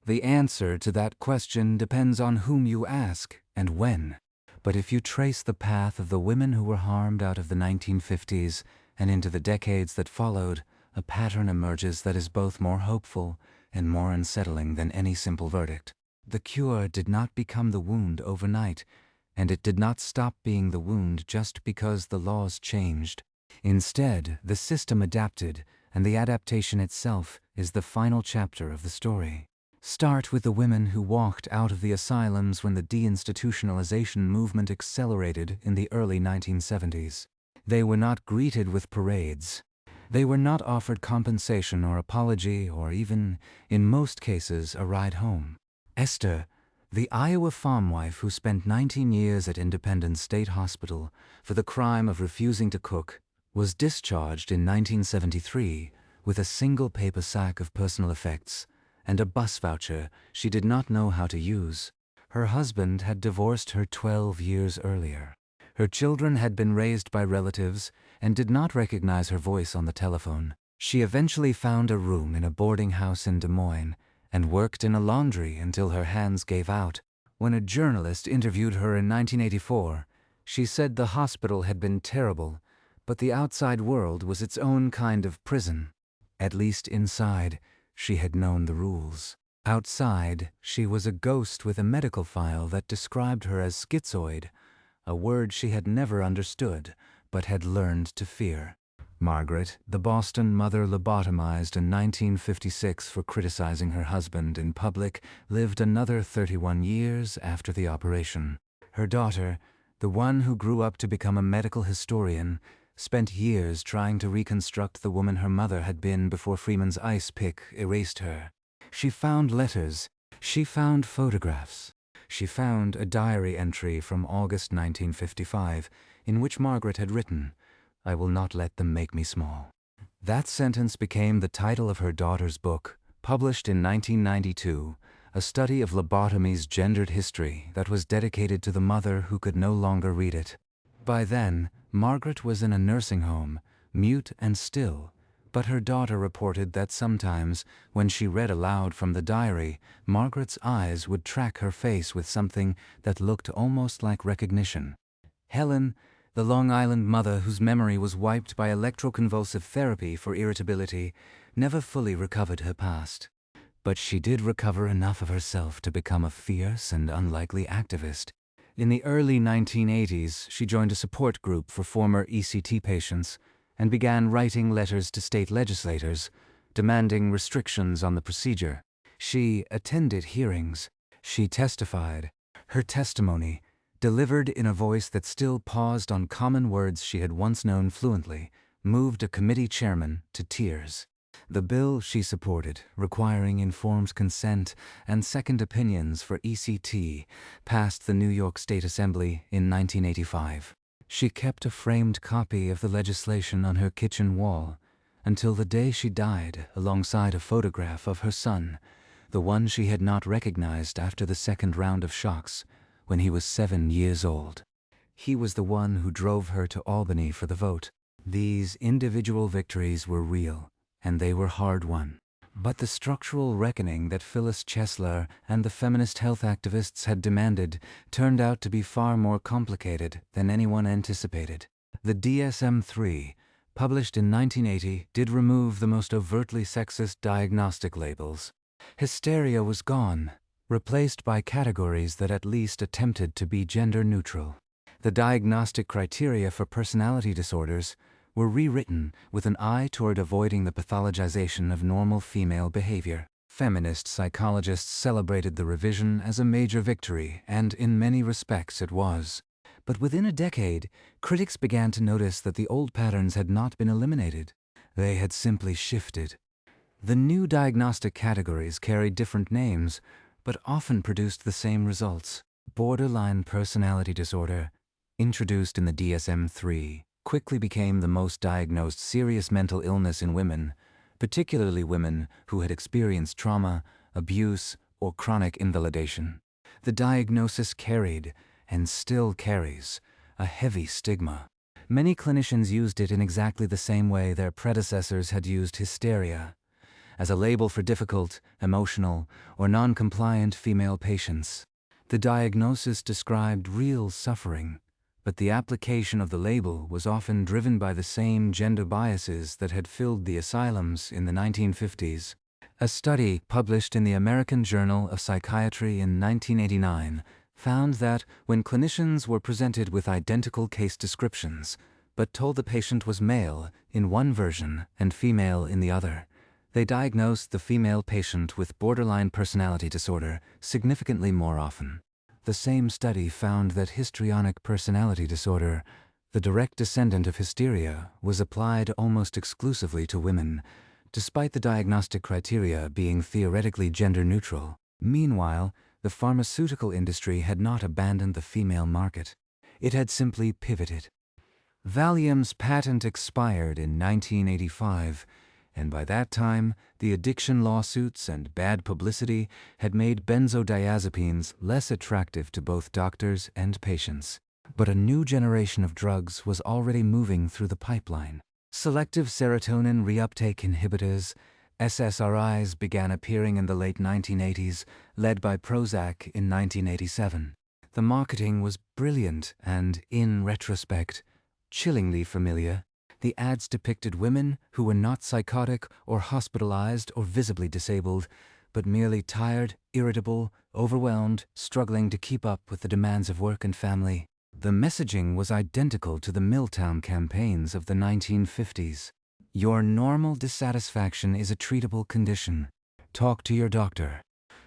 The answer to that question depends on whom you ask and when. But if you trace the path of the women who were harmed out of the 1950s and into the decades that followed, a pattern emerges that is both more hopeful and more unsettling than any simple verdict. The cure did not become the wound overnight, and it did not stop being the wound just because the laws changed. Instead, the system adapted, and the adaptation itself is the final chapter of the story. Start with the women who walked out of the asylums when the deinstitutionalization movement accelerated in the early 1970s. They were not greeted with parades. They were not offered compensation or apology or even, in most cases, a ride home. Esther, the Iowa farm wife who spent 19 years at Independence State Hospital for the crime of refusing to cook, was discharged in 1973 with a single paper sack of personal effects and a bus voucher she did not know how to use. Her husband had divorced her 12 years earlier. Her children had been raised by relatives and did not recognize her voice on the telephone. She eventually found a room in a boarding house in Des Moines and worked in a laundry until her hands gave out. When a journalist interviewed her in 1984, she said the hospital had been terrible, but the outside world was its own kind of prison. At least inside, she had known the rules. Outside, she was a ghost with a medical file that described her as schizoid, a word she had never understood, but had learned to fear. Margaret, the Boston mother lobotomized in 1956 for criticizing her husband in public, lived another 31 years after the operation. Her daughter, the one who grew up to become a medical historian, spent years trying to reconstruct the woman her mother had been before Freeman's ice pick erased her. She found letters. She found photographs. She found a diary entry from August 1955 in which Margaret had written, "I will not let them make me small." That sentence became the title of her daughter's book, published in 1992, a study of lobotomy's gendered history that was dedicated to the mother who could no longer read it. By then, Margaret was in a nursing home, mute and still, but her daughter reported that sometimes, when she read aloud from the diary, Margaret's eyes would track her face with something that looked almost like recognition. Helen, the Long Island mother whose memory was wiped by electroconvulsive therapy for irritability, never fully recovered her past. But she did recover enough of herself to become a fierce and unlikely activist. In the early 1980s, she joined a support group for former ECT patients and began writing letters to state legislators, demanding restrictions on the procedure. She attended hearings. She testified. Her testimony, delivered in a voice that still paused on common words she had once known fluently, moved a committee chairman to tears. The bill she supported, requiring informed consent and second opinions for ECT, passed the New York State Assembly in 1985. She kept a framed copy of the legislation on her kitchen wall until the day she died, alongside a photograph of her son, the one she had not recognized after the second round of shocks, when he was 7 years old. He was the one who drove her to Albany for the vote. These individual victories were real, and they were hard-won. But the structural reckoning that Phyllis Chesler and the feminist health activists had demanded turned out to be far more complicated than anyone anticipated. The DSM-3, published in 1980, did remove the most overtly sexist diagnostic labels. Hysteria was gone, replaced by categories that at least attempted to be gender-neutral. The diagnostic criteria for personality disorders were rewritten with an eye toward avoiding the pathologization of normal female behavior. Feminist psychologists celebrated the revision as a major victory, and in many respects it was. But within a decade, critics began to notice that the old patterns had not been eliminated. They had simply shifted. The new diagnostic categories carried different names, but often produced the same results. Borderline personality disorder, introduced in the DSM-3, quickly became the most diagnosed serious mental illness in women, particularly women who had experienced trauma, abuse, or chronic invalidation. The diagnosis carried, and still carries, a heavy stigma. Many clinicians used it in exactly the same way their predecessors had used hysteria, as a label for difficult, emotional, or non-compliant female patients. The diagnosis described real suffering, but the application of the label was often driven by the same gender biases that had filled the asylums in the 1950s. A study published in the American Journal of Psychiatry in 1989 found that when clinicians were presented with identical case descriptions, but told the patient was male in one version and female in the other, they diagnosed the female patient with borderline personality disorder significantly more often. The same study found that histrionic personality disorder, the direct descendant of hysteria, was applied almost exclusively to women, despite the diagnostic criteria being theoretically gender-neutral. Meanwhile, the pharmaceutical industry had not abandoned the female market. It had simply pivoted. Valium's patent expired in 1985, and by that time, the addiction lawsuits and bad publicity had made benzodiazepines less attractive to both doctors and patients. But a new generation of drugs was already moving through the pipeline. Selective serotonin reuptake inhibitors, SSRIs, began appearing in the late 1980s, led by Prozac in 1987. The marketing was brilliant and, in retrospect, chillingly familiar. The ads depicted women who were not psychotic or hospitalized or visibly disabled, but merely tired, irritable, overwhelmed, struggling to keep up with the demands of work and family. The messaging was identical to the Milltown campaigns of the 1950s. Your normal dissatisfaction is a treatable condition. Talk to your doctor.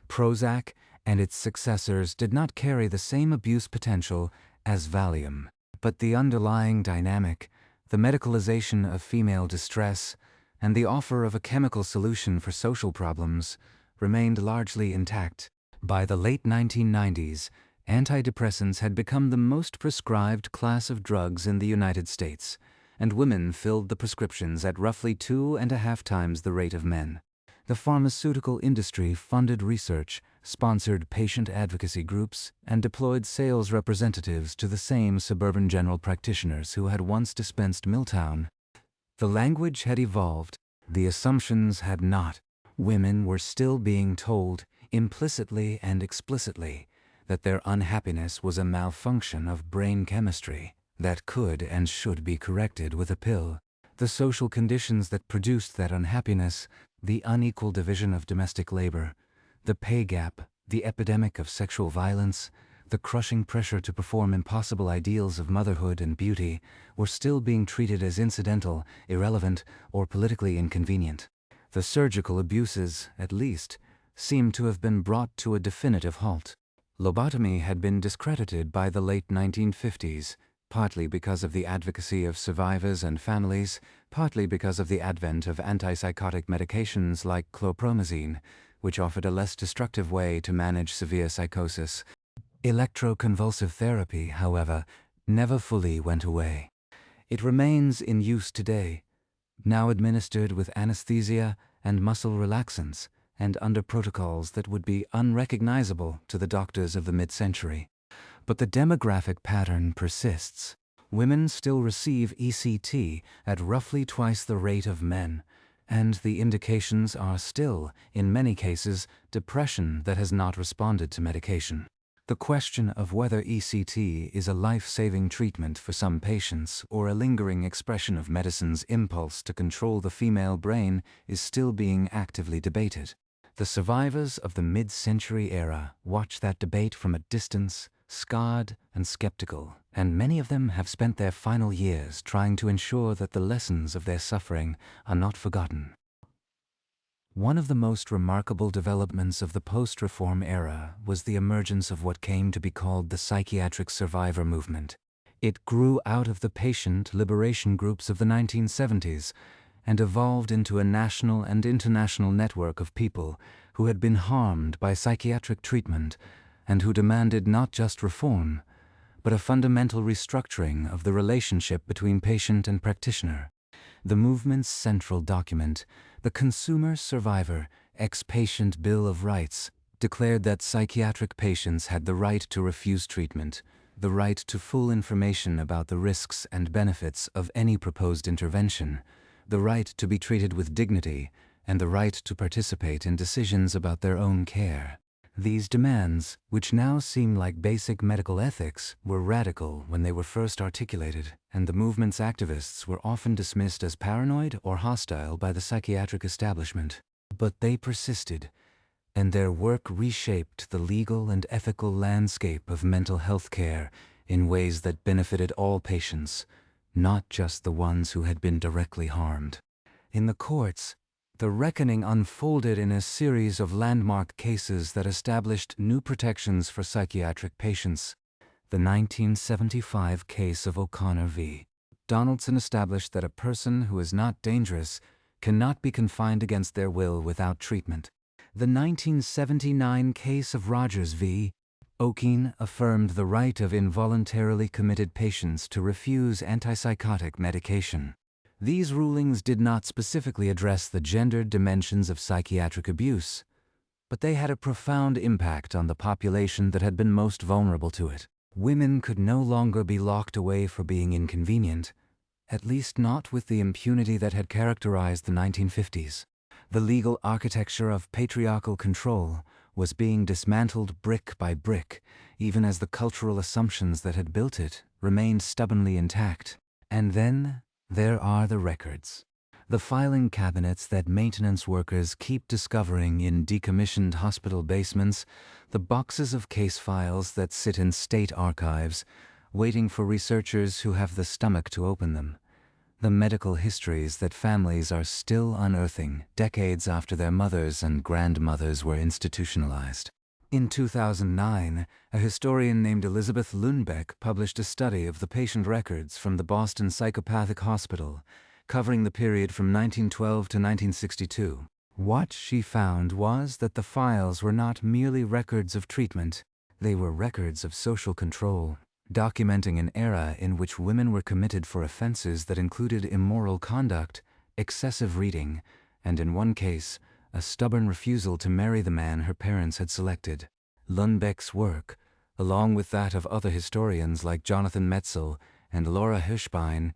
Prozac and its successors did not carry the same abuse potential as Valium, but the underlying dynamic, the medicalization of female distress, and the offer of a chemical solution for social problems remained largely intact. By the late 1990s, antidepressants had become the most prescribed class of drugs in the United States, and women filled the prescriptions at roughly 2.5 times the rate of men. The pharmaceutical industry funded research, sponsored patient advocacy groups, and deployed sales representatives to the same suburban general practitioners who had once dispensed Milltown. The language had evolved, the assumptions had not. Women were still being told, implicitly and explicitly, that their unhappiness was a malfunction of brain chemistry that could and should be corrected with a pill. The social conditions that produced that unhappiness, the unequal division of domestic labor, the pay gap, the epidemic of sexual violence, the crushing pressure to perform impossible ideals of motherhood and beauty, were still being treated as incidental, irrelevant, or politically inconvenient. The surgical abuses, at least, seemed to have been brought to a definitive halt. Lobotomy had been discredited by the late 1950s, partly because of the advocacy of survivors and families, partly because of the advent of antipsychotic medications like chlorpromazine, which offered a less destructive way to manage severe psychosis. Electroconvulsive therapy, however, never fully went away. It remains in use today, now administered with anesthesia and muscle relaxants, and under protocols that would be unrecognizable to the doctors of the mid-century. But the demographic pattern persists. Women still receive ECT at roughly twice the rate of men, and the indications are still, in many cases, depression that has not responded to medication. The question of whether ECT is a life-saving treatment for some patients or a lingering expression of medicine's impulse to control the female brain is still being actively debated. The survivors of the mid-century era watch that debate from a distance, scarred and skeptical, and many of them have spent their final years trying to ensure that the lessons of their suffering are not forgotten. One of the most remarkable developments of the post-reform era was the emergence of what came to be called the psychiatric survivor movement. It grew out of the patient liberation groups of the 1970s and evolved into a national and international network of people who had been harmed by psychiatric treatment and who demanded not just reform, but a fundamental restructuring of the relationship between patient and practitioner. The movement's central document, the Consumer Survivor, Ex-Patient Bill of Rights, declared that psychiatric patients had the right to refuse treatment, the right to full information about the risks and benefits of any proposed intervention, the right to be treated with dignity, and the right to participate in decisions about their own care. These demands, which now seem like basic medical ethics, were radical when they were first articulated, and the movement's activists were often dismissed as paranoid or hostile by the psychiatric establishment. But they persisted, and their work reshaped the legal and ethical landscape of mental health care in ways that benefited all patients, not just the ones who had been directly harmed. In the courts, the reckoning unfolded in a series of landmark cases that established new protections for psychiatric patients. The 1975 case of O'Connor v. Donaldson established that a person who is not dangerous cannot be confined against their will without treatment. The 1979 case of Rogers v. Okeen affirmed the right of involuntarily committed patients to refuse antipsychotic medication. These rulings did not specifically address the gendered dimensions of psychiatric abuse, but they had a profound impact on the population that had been most vulnerable to it. Women could no longer be locked away for being inconvenient, at least not with the impunity that had characterized the 1950s. The legal architecture of patriarchal control was being dismantled brick by brick, even as the cultural assumptions that had built it remained stubbornly intact. And then there are the records. The filing cabinets that maintenance workers keep discovering in decommissioned hospital basements, the boxes of case files that sit in state archives, waiting for researchers who have the stomach to open them. The medical histories that families are still unearthing decades after their mothers and grandmothers were institutionalized. In 2009, a historian named Elizabeth Lundbeck published a study of the patient records from the Boston Psychopathic Hospital, covering the period from 1912 to 1962. What she found was that the files were not merely records of treatment, they were records of social control, documenting an era in which women were committed for offenses that included immoral conduct, excessive reading, and in one case, a stubborn refusal to marry the man her parents had selected. Lundbeck's work, along with that of other historians like Jonathan Metzl and Laura Hirschbein,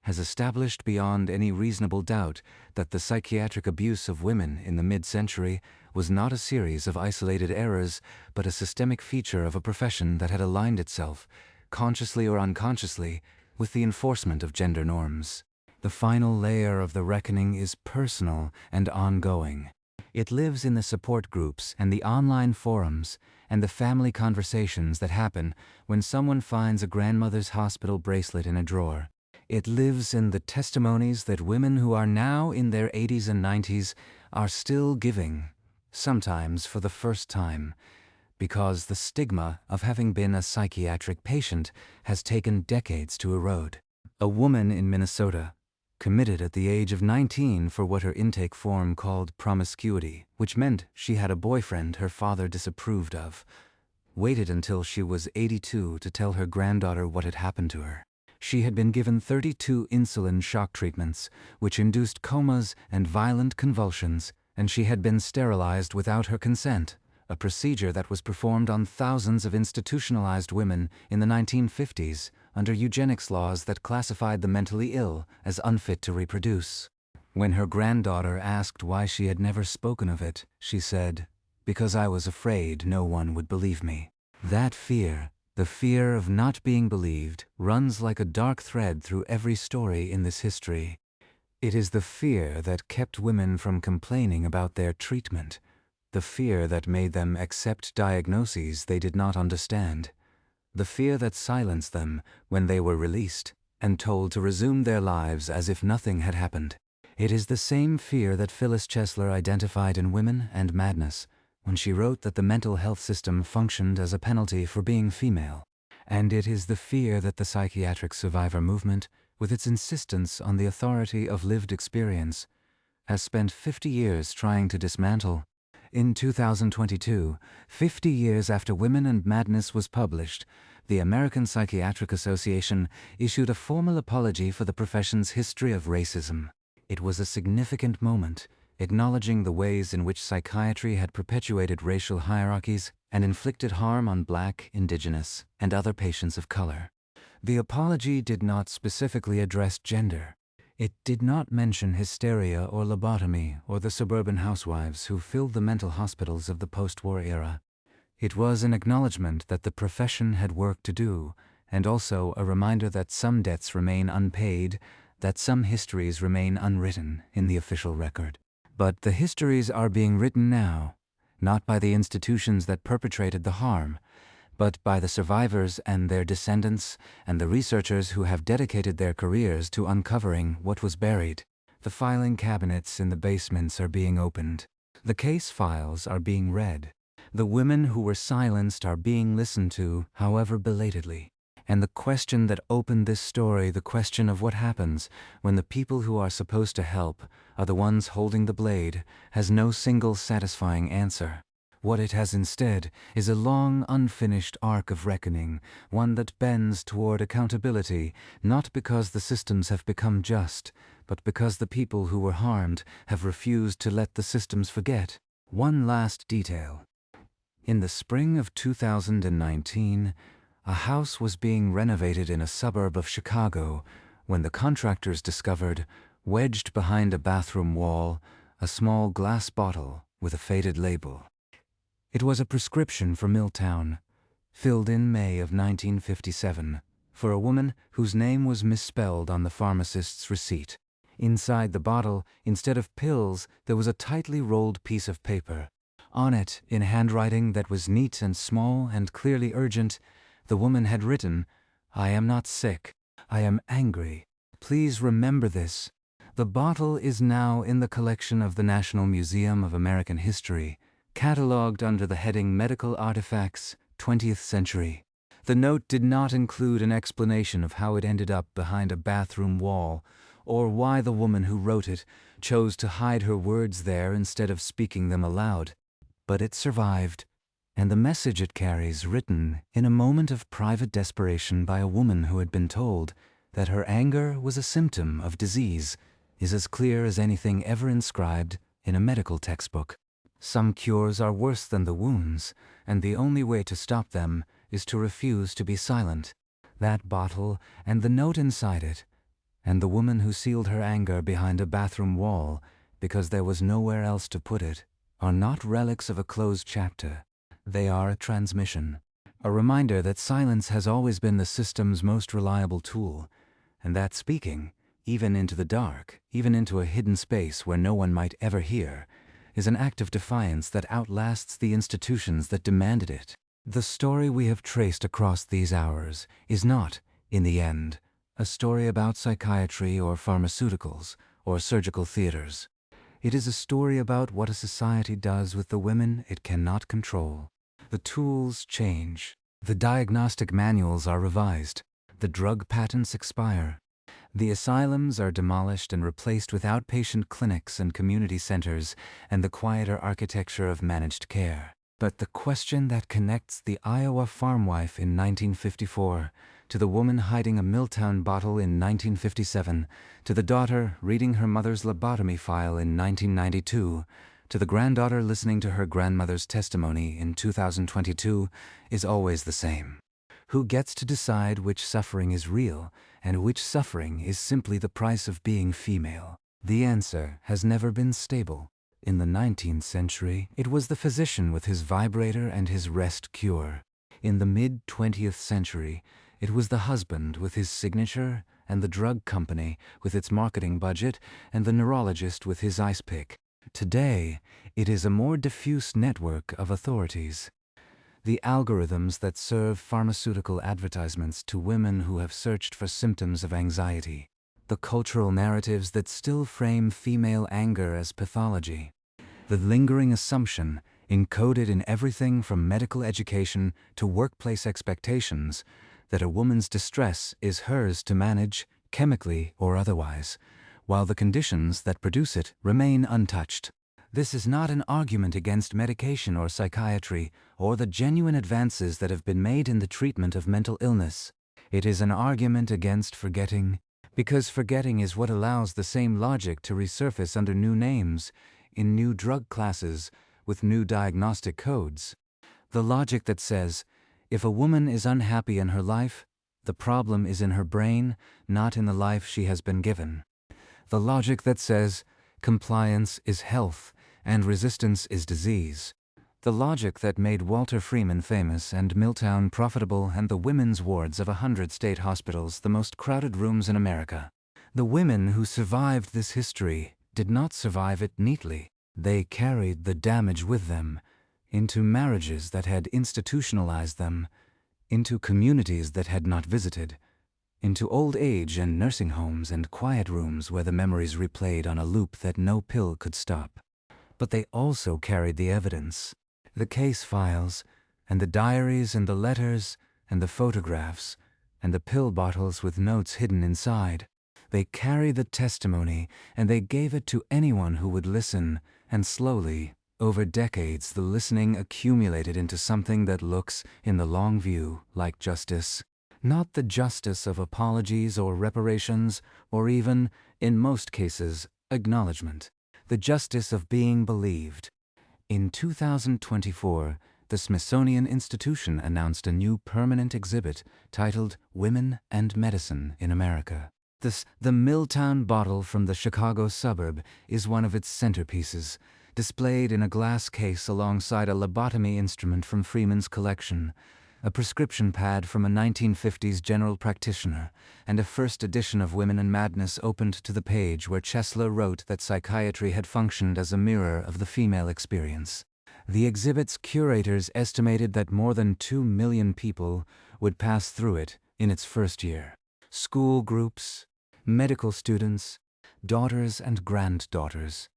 has established beyond any reasonable doubt that the psychiatric abuse of women in the mid-century was not a series of isolated errors, but a systemic feature of a profession that had aligned itself, consciously or unconsciously, with the enforcement of gender norms. The final layer of the reckoning is personal and ongoing. It lives in the support groups and the online forums and the family conversations that happen when someone finds a grandmother's hospital bracelet in a drawer. It lives in the testimonies that women who are now in their 80s and 90s are still giving, sometimes for the first time, because the stigma of having been a psychiatric patient has taken decades to erode. A woman in Minnesota, committed at the age of 19 for what her intake form called promiscuity, which meant she had a boyfriend her father disapproved of, waited until she was 82 to tell her granddaughter what had happened to her. She had been given 32 insulin shock treatments, which induced comas and violent convulsions, and she had been sterilized without her consent, a procedure that was performed on thousands of institutionalized women in the 1950s under eugenics laws that classified the mentally ill as unfit to reproduce. When her granddaughter asked why she had never spoken of it, she said, "Because I was afraid no one would believe me." That fear, the fear of not being believed, runs like a dark thread through every story in this history. It is the fear that kept women from complaining about their treatment, the fear that made them accept diagnoses they did not understand, the fear that silenced them when they were released and told to resume their lives as if nothing had happened. It is the same fear that Phyllis Chesler identified in Women and Madness when she wrote that the mental health system functioned as a penalty for being female. And it is the fear that the psychiatric survivor movement, with its insistence on the authority of lived experience, has spent 50 years trying to dismantle. In 2022, 50 years after Women and Madness was published, the American Psychiatric Association issued a formal apology for the profession's history of racism. It was a significant moment acknowledging the ways in which psychiatry had perpetuated racial hierarchies and inflicted harm on Black, Indigenous, and other patients of color. The apology did not specifically address gender. It did not mention hysteria or lobotomy or the suburban housewives who filled the mental hospitals of the post-war era. It was an acknowledgement that the profession had work to do, and also a reminder that some debts remain unpaid, that some histories remain unwritten in the official record. But the histories are being written now, not by the institutions that perpetrated the harm, but by the survivors and their descendants and the researchers who have dedicated their careers to uncovering what was buried. The filing cabinets in the basements are being opened. The case files are being read. The women who were silenced are being listened to, however belatedly. And the question that opened this story, the question of what happens when the people who are supposed to help are the ones holding the blade, has no single satisfying answer. What it has instead is a long, unfinished arc of reckoning, one that bends toward accountability, not because the systems have become just, but because the people who were harmed have refused to let the systems forget. One last detail. In the spring of 2019, a house was being renovated in a suburb of Chicago when the contractors discovered, wedged behind a bathroom wall, a small glass bottle with a faded label. It was a prescription for Milltown, filled in May of 1957, for a woman whose name was misspelled on the pharmacist's receipt. Inside the bottle, instead of pills, there was a tightly rolled piece of paper. On it, in handwriting that was neat and small and clearly urgent, the woman had written, "I am not sick. I am angry. Please remember this." The bottle is now in the collection of the National Museum of American History, catalogued under the heading Medical Artifacts, 20th Century. The note did not include an explanation of how it ended up behind a bathroom wall, or why the woman who wrote it chose to hide her words there instead of speaking them aloud. But it survived, and the message it carries, written in a moment of private desperation by a woman who had been told that her anger was a symptom of disease, is as clear as anything ever inscribed in a medical textbook. Some cures are worse than the wounds, and the only way to stop them is to refuse to be silent. That bottle and the note inside it, and the woman who sealed her anger behind a bathroom wall because there was nowhere else to put it, are not relics of a closed chapter. They are a transmission, a reminder that silence has always been the system's most reliable tool, and that speaking, even into the dark, even into a hidden space where no one might ever hear, is an act of defiance that outlasts the institutions that demanded it. The story we have traced across these hours is not, in the end, a story about psychiatry or pharmaceuticals or surgical theaters. It is a story about what a society does with the women it cannot control. The tools change. The diagnostic manuals are revised. The drug patents expire. The asylums are demolished and replaced with outpatient clinics and community centers and the quieter architecture of managed care. But the question that connects the Iowa farm wife in 1954 to the woman hiding a Milltown bottle in 1957, to the daughter reading her mother's lobotomy file in 1992, to the granddaughter listening to her grandmother's testimony in 2022, is always the same. Who gets to decide which suffering is real and which suffering is simply the price of being female? The answer has never been stable. In the 19th century, it was the physician with his vibrator and his rest cure. In the mid-20th century, it was the husband with his signature and the drug company with its marketing budget and the neurologist with his ice pick. Today, it is a more diffuse network of authorities. The algorithms that serve pharmaceutical advertisements to women who have searched for symptoms of anxiety. The cultural narratives that still frame female anger as pathology. The lingering assumption, encoded in everything from medical education to workplace expectations, that a woman's distress is hers to manage, chemically or otherwise, while the conditions that produce it remain untouched. This is not an argument against medication or psychiatry or the genuine advances that have been made in the treatment of mental illness. It is an argument against forgetting, because forgetting is what allows the same logic to resurface under new names, in new drug classes with new diagnostic codes. The logic that says, if a woman is unhappy in her life, the problem is in her brain, not in the life she has been given. The logic that says, compliance is health and resistance is disease. The logic that made Walter Freeman famous and Milltown profitable and the women's wards of 100 state hospitals the most crowded rooms in America. The women who survived this history did not survive it neatly. They carried the damage with them into marriages that had institutionalized them, into communities that had not visited, into old age and nursing homes and quiet rooms where the memories replayed on a loop that no pill could stop. But they also carried the evidence, the case files, and the diaries and the letters, and the photographs, and the pill bottles with notes hidden inside. They carried the testimony, and they gave it to anyone who would listen, and slowly, over decades, the listening accumulated into something that looks, in the long view, like justice. Not the justice of apologies or reparations, or even, in most cases, acknowledgement. The justice of being believed. In 2024, the Smithsonian Institution announced a new permanent exhibit titled Women and Medicine in America. The Milltown bottle from the Chicago suburb is one of its centerpieces, displayed in a glass case alongside a lobotomy instrument from Freeman's collection, a prescription pad from a 1950s general practitioner, and a first edition of Women and Madness opened to the page where Chesler wrote that psychiatry had functioned as a mirror of the female experience. The exhibit's curators estimated that more than 2 million people would pass through it in its first year. School groups, medical students, daughters and granddaughters.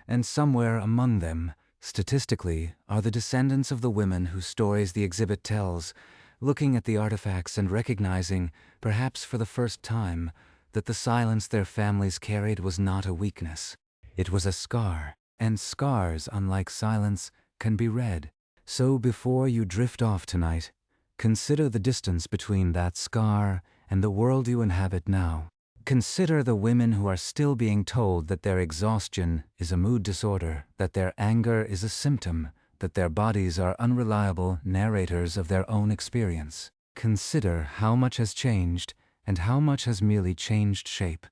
And somewhere among them, statistically, are the descendants of the women whose stories the exhibit tells, looking at the artifacts and recognizing, perhaps for the first time, that the silence their families carried was not a weakness. It was a scar, and scars, unlike silence, can be read. So before you drift off tonight, consider the distance between that scar and the world you inhabit now. Consider the women who are still being told that their exhaustion is a mood disorder, that their anger is a symptom, that their bodies are unreliable narrators of their own experience. Consider how much has changed and how much has merely changed shape.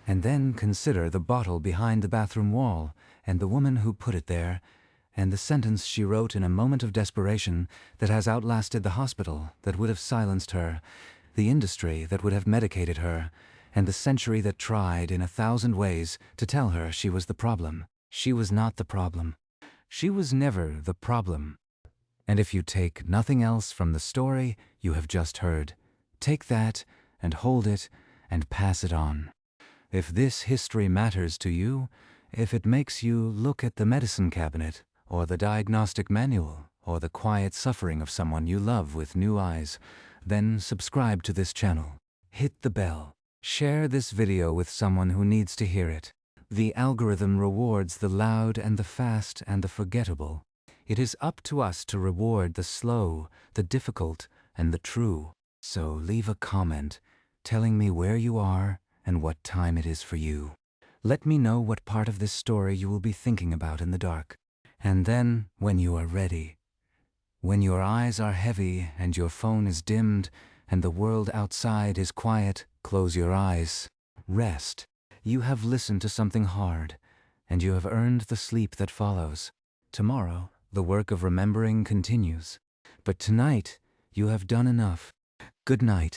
And then consider the bottle behind the bathroom wall and the woman who put it there, and the sentence she wrote in a moment of desperation that has outlasted the hospital that would have silenced her, the industry that would have medicated her, and the century that tried in 1,000 ways to tell her she was the problem. She was not the problem. She was never the problem. And if you take nothing else from the story you have just heard, take that and hold it and pass it on. If this history matters to you, if it makes you look at the medicine cabinet, or the diagnostic manual, or the quiet suffering of someone you love with new eyes, then subscribe to this channel. Hit the bell. Share this video with someone who needs to hear it. The algorithm rewards the loud and the fast and the forgettable. It is up to us to reward the slow, the difficult, and the true. So leave a comment telling me where you are and what time it is for you. Let me know what part of this story you will be thinking about in the dark. And then, when you are ready, when your eyes are heavy and your phone is dimmed and the world outside is quiet, close your eyes. Rest. You have listened to something hard, and you have earned the sleep that follows. Tomorrow, the work of remembering continues. But tonight, you have done enough. Good night.